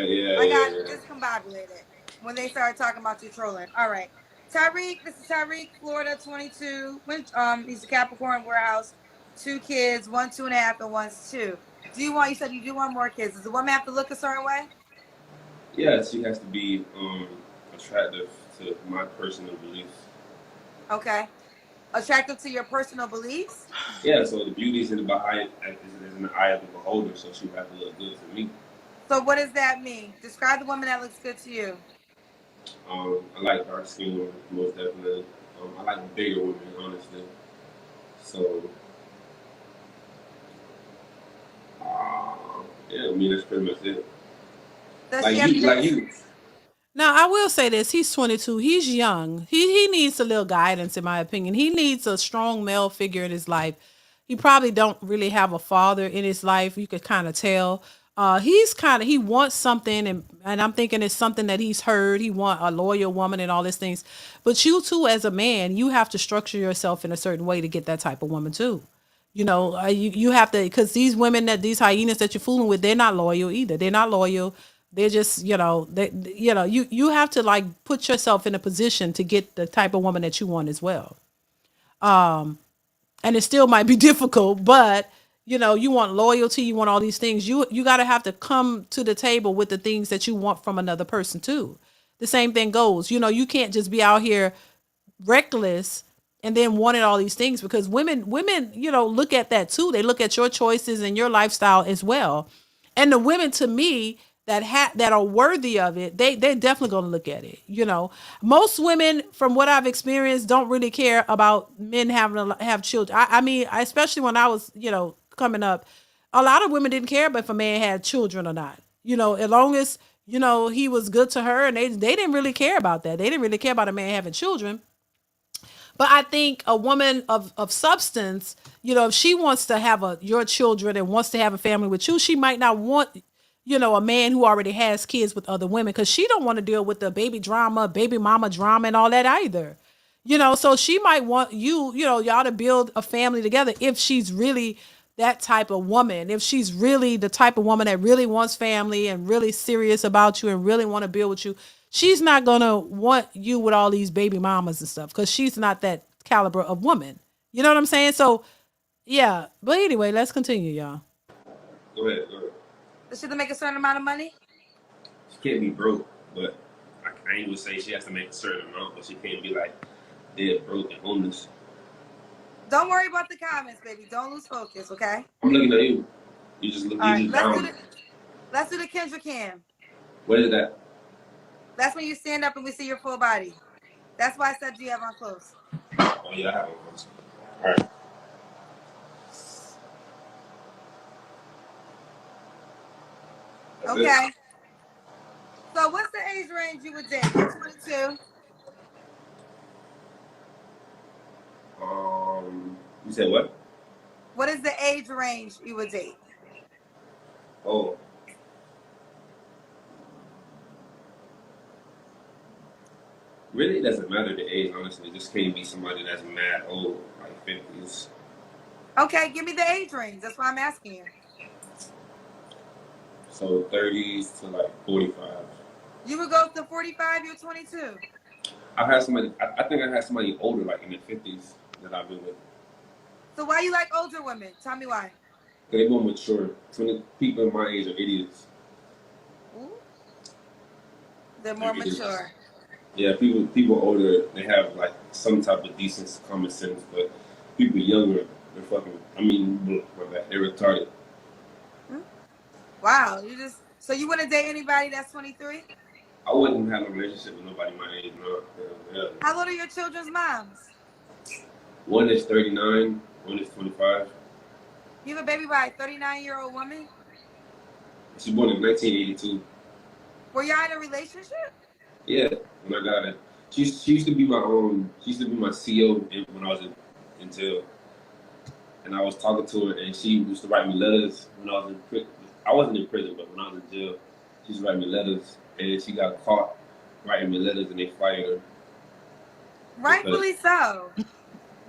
discombobulated when they started talking about you trolling. All right. Tyreek, this is Tyreek, Florida, 22. He's a Capricorn warehouse, 2 kids, 1 2.5, and 1's 2. You said you do want more kids. Does the woman have to look a certain way? Yeah, she has to be attractive to my personal beliefs. Okay. Attractive to your personal beliefs? Yeah, so the beauty is in the eye, is in the eye of the beholder, so she would have to look good to me. So what does that mean? Describe the woman that looks good to you. I like dark skin women, most definitely. I like bigger women, honestly. So, yeah, I mean, that's pretty much it. Does she Like have you, like kids? you. Now, I will say this. He's 22. He's young. He needs a little guidance, in my opinion. He needs a strong male figure in his life. He probably don't really have a father in his life. You could kind of tell. He wants something, and I'm thinking it's something that he's heard. He want a loyal woman and all these things. But you too, as a man, you have to structure yourself in a certain way to get that type of woman too. You have to, because these hyenas that you're fooling with, they're not loyal either. They're not loyal. They're just, you have to like put yourself in a position to get the type of woman that you want as well. And it still might be difficult, but you want loyalty, you want all these things. You got to have to come to the table with the things that you want from another person too. The same thing goes. You can't just be out here reckless and then wanted all these things, because women look at that too. They look at your choices and your lifestyle as well. And the women, to me, that are worthy of it, they're definitely going to look at it. Most women, from what I've experienced, don't really care about men having to have children. I mean, especially when I was coming up, a lot of women didn't care if a man had children or not. As long as he was good to her, and they didn't really care about that. They didn't really care about a man having children. But I think a woman of substance, if she wants to have your children and wants to have a family with you, she might not want, a man who already has kids with other women, because she don't want to deal with the baby drama, baby mama drama, and all that either. So she might want y'all to build a family together if she's really that type of woman. If she's really the type of woman that really wants family and really serious about you and really want to build with you, she's not gonna want you with all these baby mamas and stuff, because she's not that caliber of woman. You know what I'm saying? So yeah. But anyway, let's continue, y'all. Go ahead. Does she have to make a certain amount of money? She can't be broke, but I ain't gonna say she has to make a certain amount, but she can't be like dead broke and homeless. Don't worry about the comments, baby. Don't lose focus, okay? I'm looking at you. You just look. All You right, just down. let's do the Kendra Cam. What is that? That's when you stand up and we see your full body. That's why I said you have on clothes. Oh yeah, I have one. All right. That's Okay. it. So what's the age range you would date? You're 22. You said what? What is the age range you would date? Oh. Really, it doesn't matter the age, honestly. It just can't be somebody that's mad old, like 50s. Okay, give me the age range. That's why I'm asking you. So 30s to like 45. You would go to 45, you're 22. I've had somebody, I think I had somebody older, like in the 50s, that I've been with. So why you like older women? Tell me why. They're more mature. 20 people my age are idiots. Ooh. They're more mature. Yeah, people older, they have like some type of decent common sense, but people younger, they're fucking, my bad, they're retarded. Wow, so you wouldn't date anybody that's 23? I wouldn't have a relationship with nobody my age, no. Yeah. How old are your children's moms? One is 39, one is 25. You have a baby by a 39-year-old woman? She born in 1982. Were y'all in a relationship? Yeah, when I got it. She used to be my CO when I was in jail. And I was talking to her, and she used to write me letters when I was in prison. I wasn't in prison, but when I was in jail, she used to write me letters, and she got caught writing me letters, and they fired her. Rightfully so.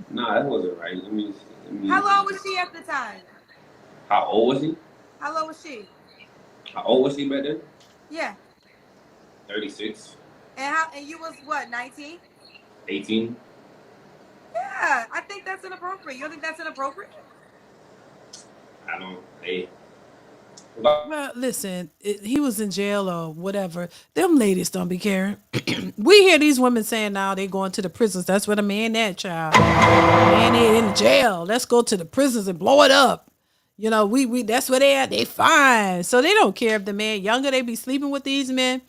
Nah, that wasn't right. How old was she at the time? How old was he? How old was she? How old was he back then? Yeah. 36. And you was what, 19? 18. Yeah, I think that's inappropriate. You don't think that's inappropriate? I don't. Hey. Well, listen, he was in jail or whatever. Them ladies don't be caring. We hear these women saying now they going to the prisons. That's where the man at, child. Man, they in jail. Let's go to the prisons and blow it up. You know, we that's where they at. They fine. So they don't care if the man younger, they be sleeping with these men.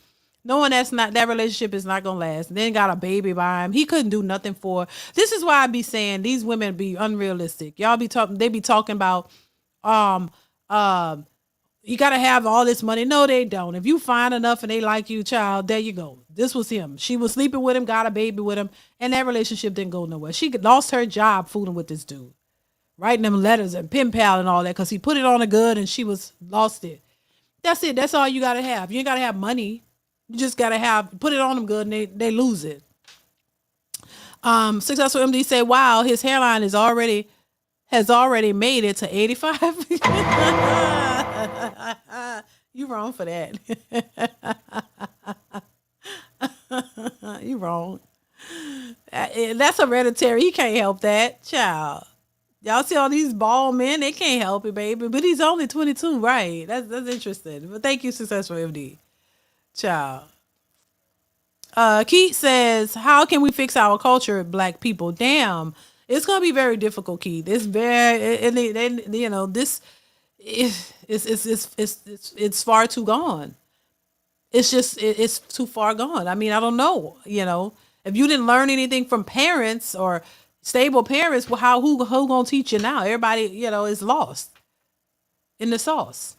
Knowing that relationship is not gonna last. Then got a baby by him. He couldn't do nothing for. This is why I be saying these women be unrealistic. Y'all be talking. They be talking about um um you gotta have all this money. No, they don't. If you find enough and they like you, child, there you go. This was him. She was sleeping with him, got a baby with him, and that relationship didn't go nowhere. She lost her job fooling with this dude, writing them letters and pen pal and all that because he put it on her good and she was lost it. That's it. That's all you gotta have. You ain't gotta have money. You just gotta put it on them good and they lose it. Successful MD say, wow, his hairline has already made it to 85. You wrong for that. You wrong. That's hereditary. He can't help that, child. Y'all see all these bald men? They can't help it, baby. But he's only 22, right? That's interesting. But thank you, Successful MD. Child. Keith says, how can we fix our culture, black people? Damn. It's gonna be very difficult, Keith. It's very, and you know, this it's far too gone. It's just it's too far gone. I mean, I don't know. You know, if you didn't learn anything from parents or stable parents, well, who gonna teach you now? Everybody, you know, is lost in the sauce.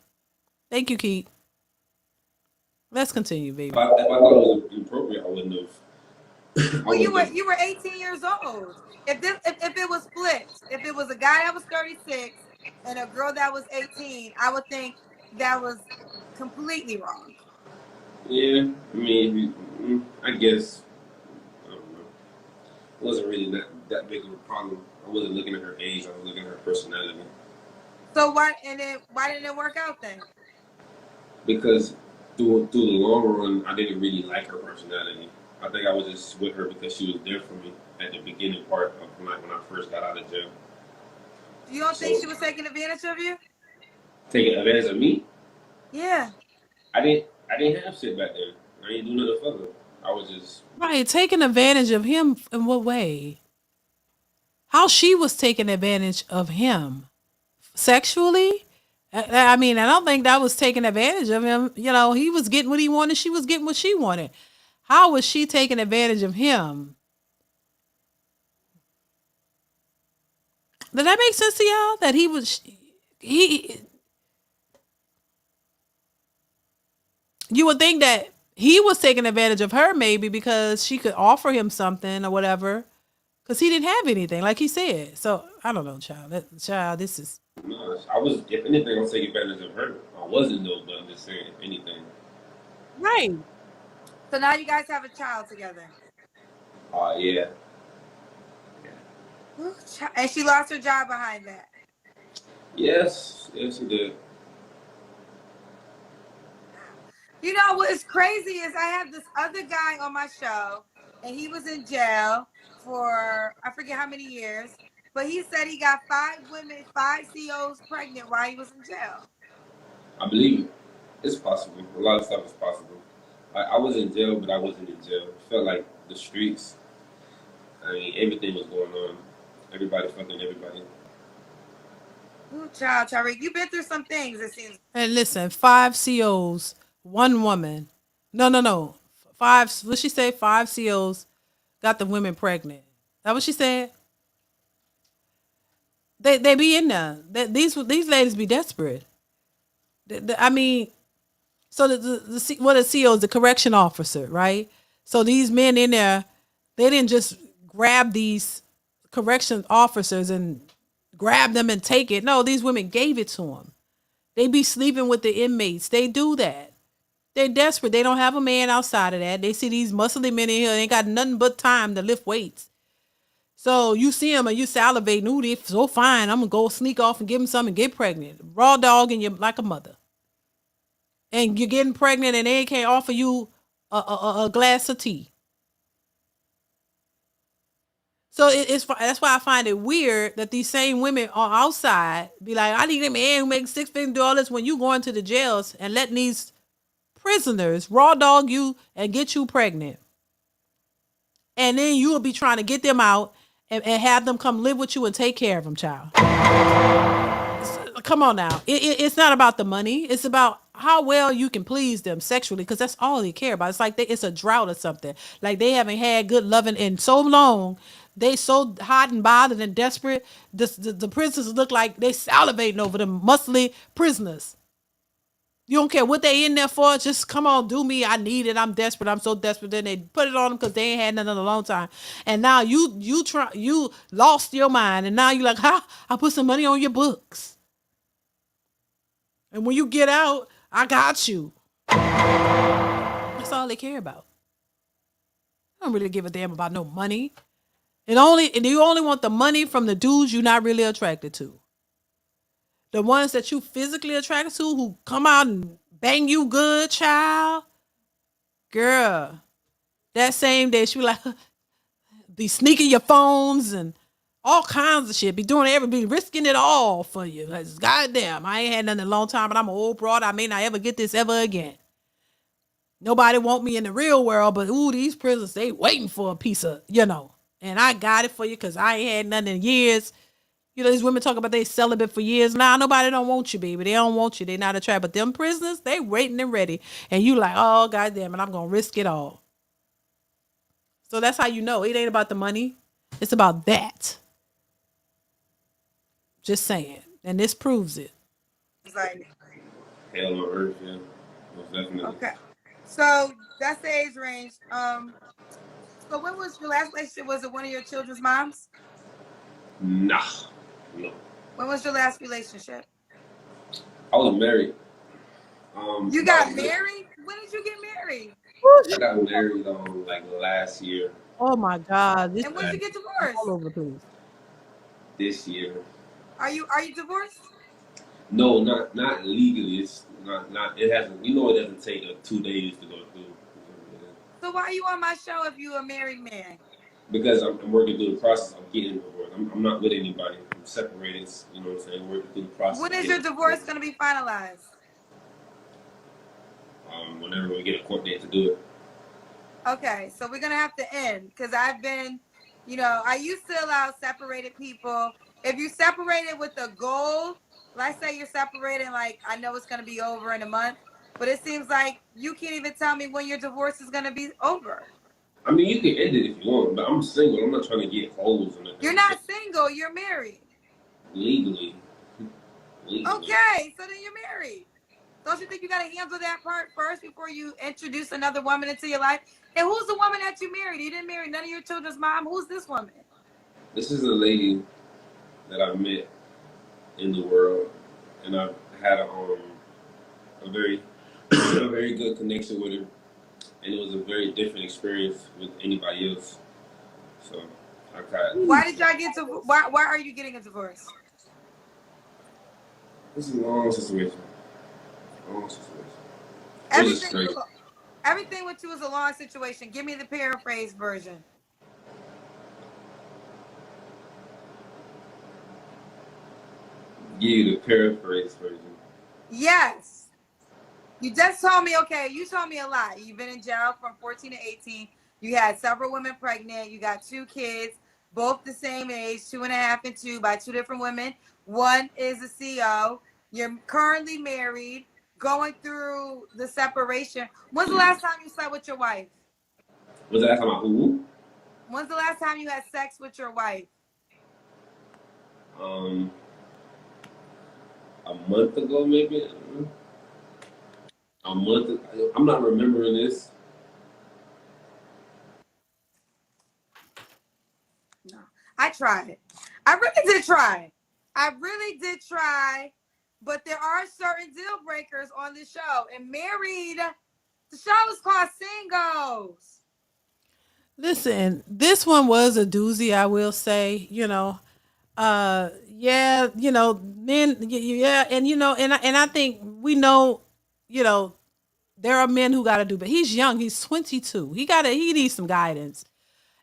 Thank you, Keith. Let's continue, baby. If I thought it was inappropriate, I wouldn't have. Well, you were 18 years old. If it was flipped, if it was a guy that was 36 and a girl that was 18, I would think that was completely wrong. Yeah, I guess I don't know. It wasn't really that big of a problem. I wasn't looking at her age. I was looking at her personality. So why didn't it work out then? Because through the long run, I didn't really like her personality. I think I was just with her because she was there for me at the beginning part of when I first got out of jail. You don't think she was taking advantage of you? Taking advantage of me? Yeah. I didn't have shit back then. I didn't do nothing for her. I was just Right, taking advantage of him in what way? How she was taking advantage of him sexually? I mean, I don't think that was taking advantage of him. You know, he was getting what he wanted. She was getting what she wanted. How was she taking advantage of him? Did that make sense to y'all? That he you would think that he was taking advantage of her maybe because she could offer him something or whatever because he didn't have anything like he said. So I don't know, child. This is no, I was if anything, I was taking advantage of her. I wasn't though, but I'm just saying if anything. right. So now you guys have a child together. Yeah. Ooh, and she lost her job behind that. Yes, yes, she did. You know what's crazy is I have this other guy on my show, and he was in jail for I forget how many years, but he said he got 5 women, 5 COs pregnant while he was in jail. I believe it's possible. A lot of stuff is possible. I was in jail, but I wasn't in jail. It felt like the streets. I mean, everything was going on. Everybody fucking everybody. Ooh, child, Tariq, you've been through some things, it seems. And listen, 5 COs, 1 woman. No. Five. What she say? 5 COs got the women pregnant. That what she said? They be in there. These ladies be desperate. I mean, so what a CO is the correction officer, right? So these men in there, they didn't just grab these correction officers and grab them and take it. No, these women gave it to them. They be sleeping with the inmates. They do that. They're desperate. They don't have a man outside of that. They see these muscly men in here. They ain't got nothing but time to lift weights. So you see them and you salivating. Ooh, they so fine. I'm gonna go sneak off and give them something and get pregnant. Raw dog and you're like a mother. And you're getting pregnant and they can't offer you a glass of tea. So that's why I find it weird that these same women are outside be like, I need a man who makes $6 figures when you go into the jails and letting these prisoners raw dog you and get you pregnant. And then you will be trying to get them out and have them come live with you and take care of them, child. Come on now. It's not about the money. It's about how well you can please them sexually because that's all they care about. It's like it's a drought or something. Like they haven't had good loving in so long. They so hot and bothered and desperate. The prisoners look like they salivating over them muscly prisoners. You don't care what they in there for. Just come on, do me. I need it. I'm desperate. I'm so desperate. Then they put it on them because they ain't had nothing in a long time. And now you lost your mind. And now you like, ha, I put some money on your books. And when you get out, I got you. That's all they care about. I don't really give a damn about no money. You only want the money from the dudes you're not really attracted to. The ones that you physically attracted to who come out and bang you good, child. Girl, that same day she was like, be sneaking your phones and all kinds of shit. Be risking it all for you. Like, goddamn, I ain't had nothing in a long time, but I'm an old broad. I may not ever get this ever again. Nobody want me in the real world, but ooh, these prisoners, they waiting for a piece of, and I got it for you because I ain't had nothing in years. These women talk about they celibate for years. Nah, nobody don't want you, baby. They don't want you. They not attracted. But them prisoners, they waiting and ready. And you like, oh, goddamn it, I'm going to risk it all. So that's how you know. It ain't about the money. It's about that. Just saying. And this proves it. It's like Hell on earth, yeah. Most definitely. okay. So that's the age range. So when was your last relationship? Was it one of your children's moms? Nah. No. When was your last relationship? I was married. You got married? When did you get married? I got married like last year. Oh my God. And when did you get divorced? All over the place. This year. Are you divorced? No, not legally. It's not. It hasn't. It doesn't take 2 days to go through. So why are you on my show if you're a married man? Because I'm working through the process of getting divorced. I'm not with anybody. I'm separated. You know what I'm saying? Working through the process. When is your divorce going to be finalized? Whenever we get a court date to do it. Okay, so we're gonna have to end because I've been, I used to allow separated people. If you separated with a goal, let's say you're separating, like I know it's gonna be over in a month, but it seems like you can't even tell me when your divorce is gonna be over. I mean, you can end it if you want, but I'm single. I'm not trying to get holes or You're nothing. not single, you're married. Legally, legally. Okay, so then you're married. Don't you think you gotta handle that part first before you introduce another woman into your life? And who's the woman that you married? You didn't marry none of your children's mom. Who's this woman? This is a lady that I met in the world, and I've had a very a very good connection with her, and it was a very different experience with anybody else. So I got. Why did y'all get to? Why are you getting a divorce? This is a long situation. Long situation. Everything, everything with you is a long situation. Give me the paraphrase version. Give you the paraphrase version. Yes. You just told me, okay, you told me a lot. You've been in jail from 14 to 18. You had several women pregnant. You got 2 kids, both the same age, 2.5 and 2 by 2 different women. One is a CEO. You're currently married, going through the separation. When's the last time you slept with your wife? Was that about who? When's the last time you had sex with your wife? A month ago, maybe. A month. I'm not remembering this. No, I tried. I really did try. I really did try, but there are certain deal breakers on the show. And married, the show is called Singles. Listen, this one was a doozy, I will say, yeah, men, yeah, and I think we know, you know, there are men who got to do, but he's young, he's 22. He needs some guidance.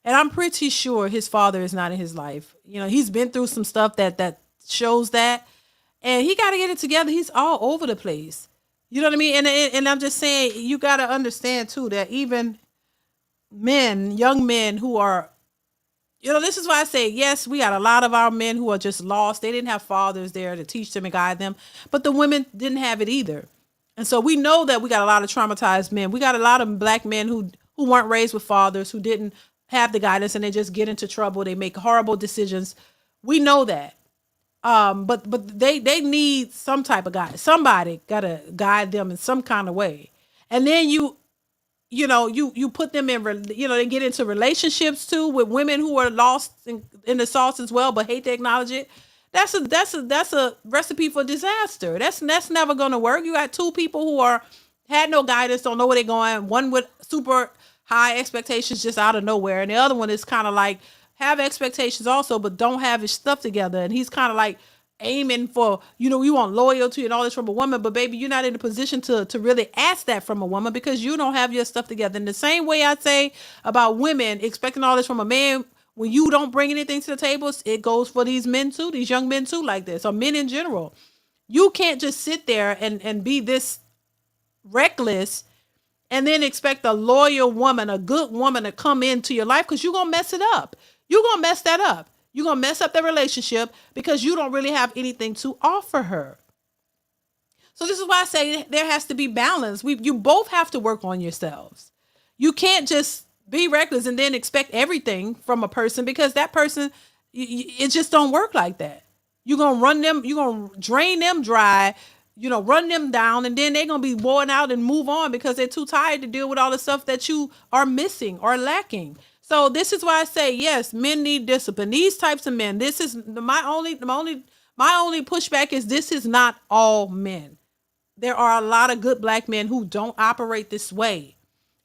And I'm pretty sure his father is not in his life. He's been through some stuff that shows that, and he got to get it together. He's all over the place. You know what I mean? And I'm just saying, you got to understand too that even men, young men who are, this is why I say, yes, we got a lot of our men who are just lost. They didn't have fathers there to teach them and guide them, but the women didn't have it either. And so we know that we got a lot of traumatized men. We got a lot of black men who weren't raised with fathers, who didn't have the guidance, and they just get into trouble. They make horrible decisions. We know that. But they need some type of guide. Somebody gotta guide them in some kind of way. And then you put them in, they get into relationships too with women who are lost in the sauce as well, but hate to acknowledge it. That's a recipe for disaster. That's never gonna work. You got 2 people who had no guidance, don't know where they're going. One with super high expectations just out of nowhere, and the other one is kind of like have expectations also, but don't have his stuff together. And he's kind of like aiming for, you want loyalty and all this from a woman, but baby, you're not in a position to really ask that from a woman because you don't have your stuff together. In the same way I say about women expecting all this from a man, when you don't bring anything to the table, it goes for these men too, these young men too, like this, or men in general. You can't just sit there and be this reckless and then expect a loyal woman, a good woman to come into your life, because you're going to mess it up. You're going to mess that up. You're going to mess up the relationship because you don't really have anything to offer her. So this is why I say there has to be balance. You both have to work on yourselves. You can't just be reckless and then expect everything from a person, because that person, it just don't work like that. You're going to drain them dry, run them down, and then they're going to be worn out and move on because they're too tired to deal with all the stuff that you are missing or lacking. So this is why I say, yes, men need discipline. These types of men, this is my only pushback is this is not all men. There are a lot of good black men who don't operate this way.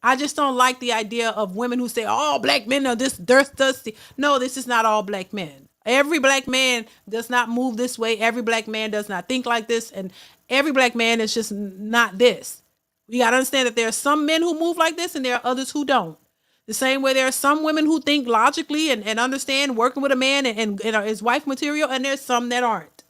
I just don't like the idea of women who say all black men are this thirsty. No, this is not all black men. Every black man does not move this way. Every black man does not think like this. And every black man is just not this. We got to understand that there are some men who move like this and there are others who don't. The same way there are some women who think logically and understand working with a man and his wife material, and there's some that aren't.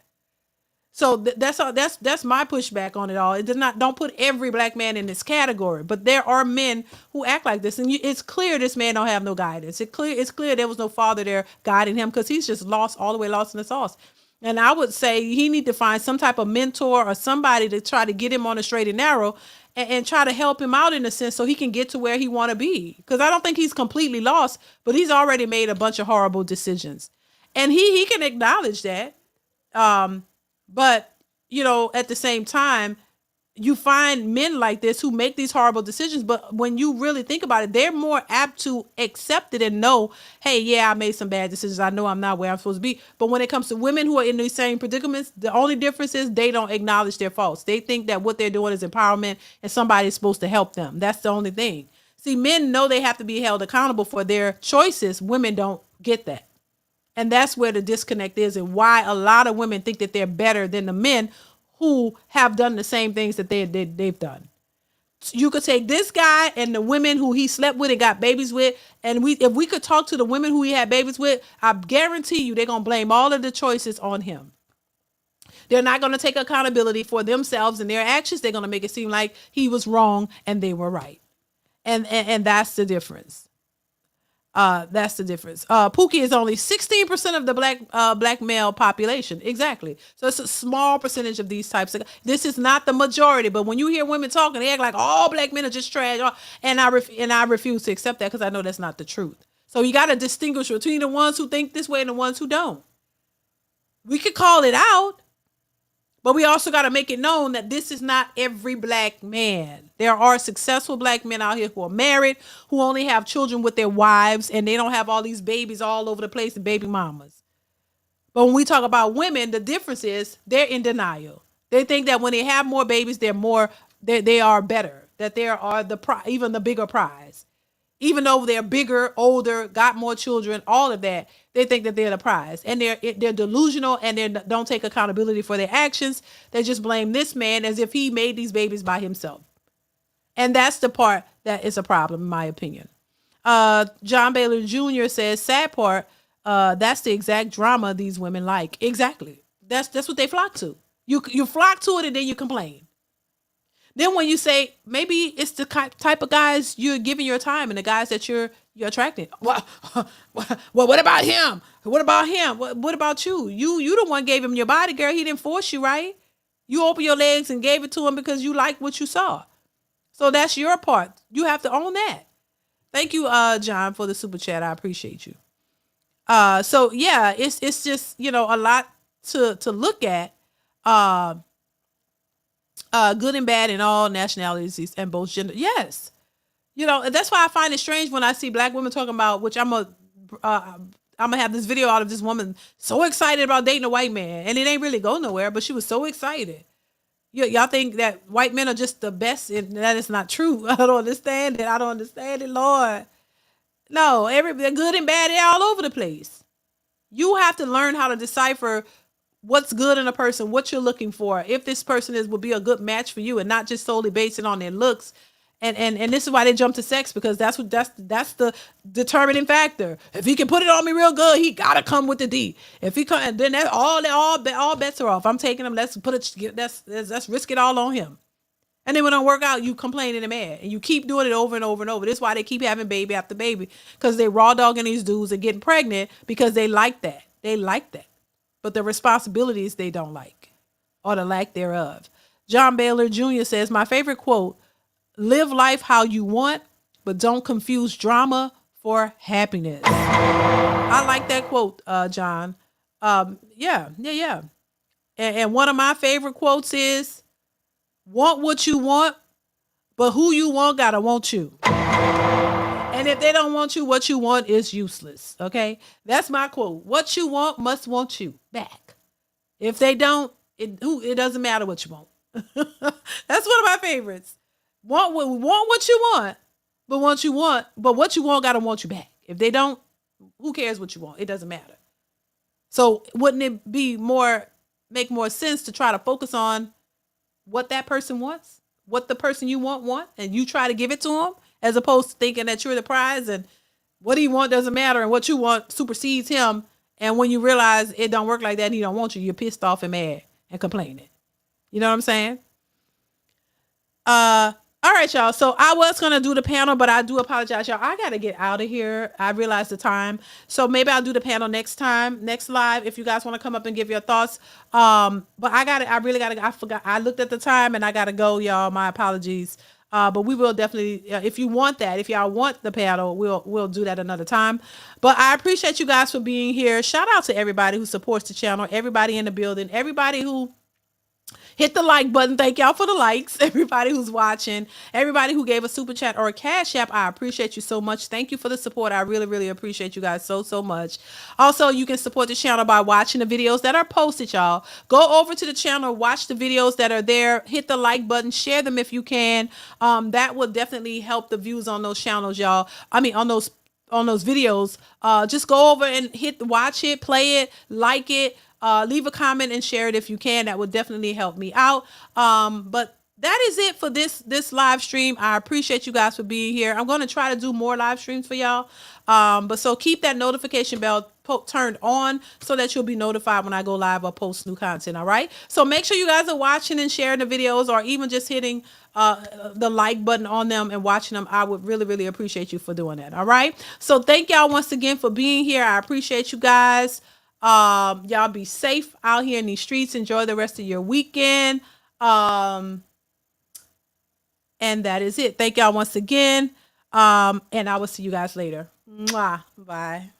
So that's all. That's my pushback on it all. It does not, don't put every black man in this category, but there are men who act like this, and it's clear this man don't have no guidance. It's clear there was no father there guiding him, because he's just lost, all the way lost in the sauce. And I would say he need to find some type of mentor or somebody to try to get him on a straight and narrow, and try to help him out in a sense so he can get to where he want to be. Because I don't think he's completely lost, but he's already made a bunch of horrible decisions, and he can acknowledge that. But, at the same time, you find men like this who make these horrible decisions. But when you really think about it, they're more apt to accept it and know, hey, yeah, I made some bad decisions. I know I'm not where I'm supposed to be. But when it comes to women who are in these same predicaments, the only difference is they don't acknowledge their faults. They think that what they're doing is empowerment and somebody's supposed to help them. That's the only thing. See, men know they have to be held accountable for their choices. Women don't get that. And that's where the disconnect is, and why a lot of women think that they're better than the men who have done the same things that they've done. You could take this guy and the women who he slept with and got babies with, and if we could talk to the women who he had babies with, I guarantee you they're going to blame all of the choices on him. They're not going to take accountability for themselves and their actions. They're going to make it seem like he was wrong and they were right. And that's the difference. That's the difference. Pookie is only 16% of the black male population. Exactly. So it's a small percentage of these types of. This is not the majority, but when you hear women talking, they act like all black men are just trash. And I refuse to accept that, because I know that's not the truth. So you got to distinguish between the ones who think this way and the ones who don't. We could call it out, but we also got to make it known that this is not every black man. There are successful black men out here who are married, who only have children with their wives, and they don't have all these babies all over the place and baby mamas. But when we talk about women, the difference is they're in denial. They think that when they have more babies, they are better, that they are even the bigger prize. Even though they're bigger, older, got more children, all of that, they think that they're the prize. And they're delusional, and they don't take accountability for their actions. They just blame this man as if he made these babies by himself. And that's the part that is a problem, in my opinion. John Baylor Jr. says, sad part, that's the exact drama these women like. Exactly. That's what they flock to. You flock to it, and then you complain. Then when you say, maybe it's the type of guys you're giving your time and the guys that you're attracting. Well, what about him? What about him? What about you? You the one gave him your body, girl. He didn't force you, right? You opened your legs and gave it to him because you liked what you saw. So that's your part. You have to own that. Thank you, John, for the super chat. I appreciate you. So yeah, it's just, a lot to look at. Good and bad in all nationalities and both gender. Yes. That's why I find it strange when I see black women talking about, which I'm gonna have this video out of this woman so excited about dating a white man, and it ain't really go nowhere, but she was so excited. Y'all think that white men are just the best, and that is not true. I don't understand it. I don't understand it, Lord. No, they're good and bad, they're all over the place. You have to learn how to decipher what's good in a person, what you're looking for, if this person would be a good match for you, and not just solely based it on their looks. And this is why they jump to sex, because that's the determining factor. If he can put it on me real good, he gotta come with the D. If he come, then that's all bets are off. I'm taking him. Let's risk it all on him. And then when it don't work out, you complain and are mad, and you keep doing it over and over and over. This is why they keep having baby after baby, because they raw dogging these dudes and getting pregnant because they like that. They like that. But the responsibilities they don't like, or the lack thereof. John Baylor Jr. says, my favorite quote, live life how you want, but don't confuse drama for happiness. I like that quote, John. Yeah. And one of my favorite quotes is, want what you want, but who you want gotta want you. And if they don't want you, what you want is useless. Okay? That's my quote. What you want must want you back. If they don't, it doesn't matter what you want. That's one of my favorites. Want what you want, but what you want gotta want you back. If they don't, who cares what you want? It doesn't matter. So wouldn't it make more sense to try to focus on what that person wants, what the person you want, and you try to give it to them, as opposed to thinking that you're the prize and what he want doesn't matter and what you want supersedes him. And when you realize it don't work like that and he don't want you, you're pissed off and mad. and complaining. You know what I'm saying? All right, y'all. So I was gonna do the panel, but I do apologize, y'all. I gotta get out of here. I realized the time, so maybe I'll do the panel next time, next live. If you guys want to come up and give your thoughts, but I really gotta. I forgot. I looked at the time and I gotta go, y'all. My apologies. But we will definitely, if you want that, if y'all want the panel, we'll do that another time. But I appreciate you guys for being here. Shout out to everybody who supports the channel, everybody in the building, everybody who hit the like button. Thank y'all for the likes. Everybody who's watching, everybody who gave a super chat or a cash app, I appreciate you so much. Thank you for the support. I really, really appreciate you guys so much. Also, you can support the channel by watching the videos that are posted, y'all. Go over to the channel, watch the videos that are there, hit the like button, share them if you can. That will definitely help the views on those channels, y'all. I mean, on those videos. Just go over and watch it, play it, like it, leave a comment and share it if you can. That would definitely help me out. But that is it for this live stream. I appreciate you guys for being here. I'm going to try to do more live streams for y'all. But so keep that notification bell turned on so that you'll be notified when I go live or post new content. All right. So make sure you guys are watching and sharing the videos, or even just hitting the like button on them and watching them. I would really, really appreciate you for doing that. All right. So thank y'all once again for being here. I appreciate you guys. Y'all be safe out here in these streets. Enjoy the rest of your weekend. And that is it. Thank y'all once again. And I will see you guys later. Mwah. Bye.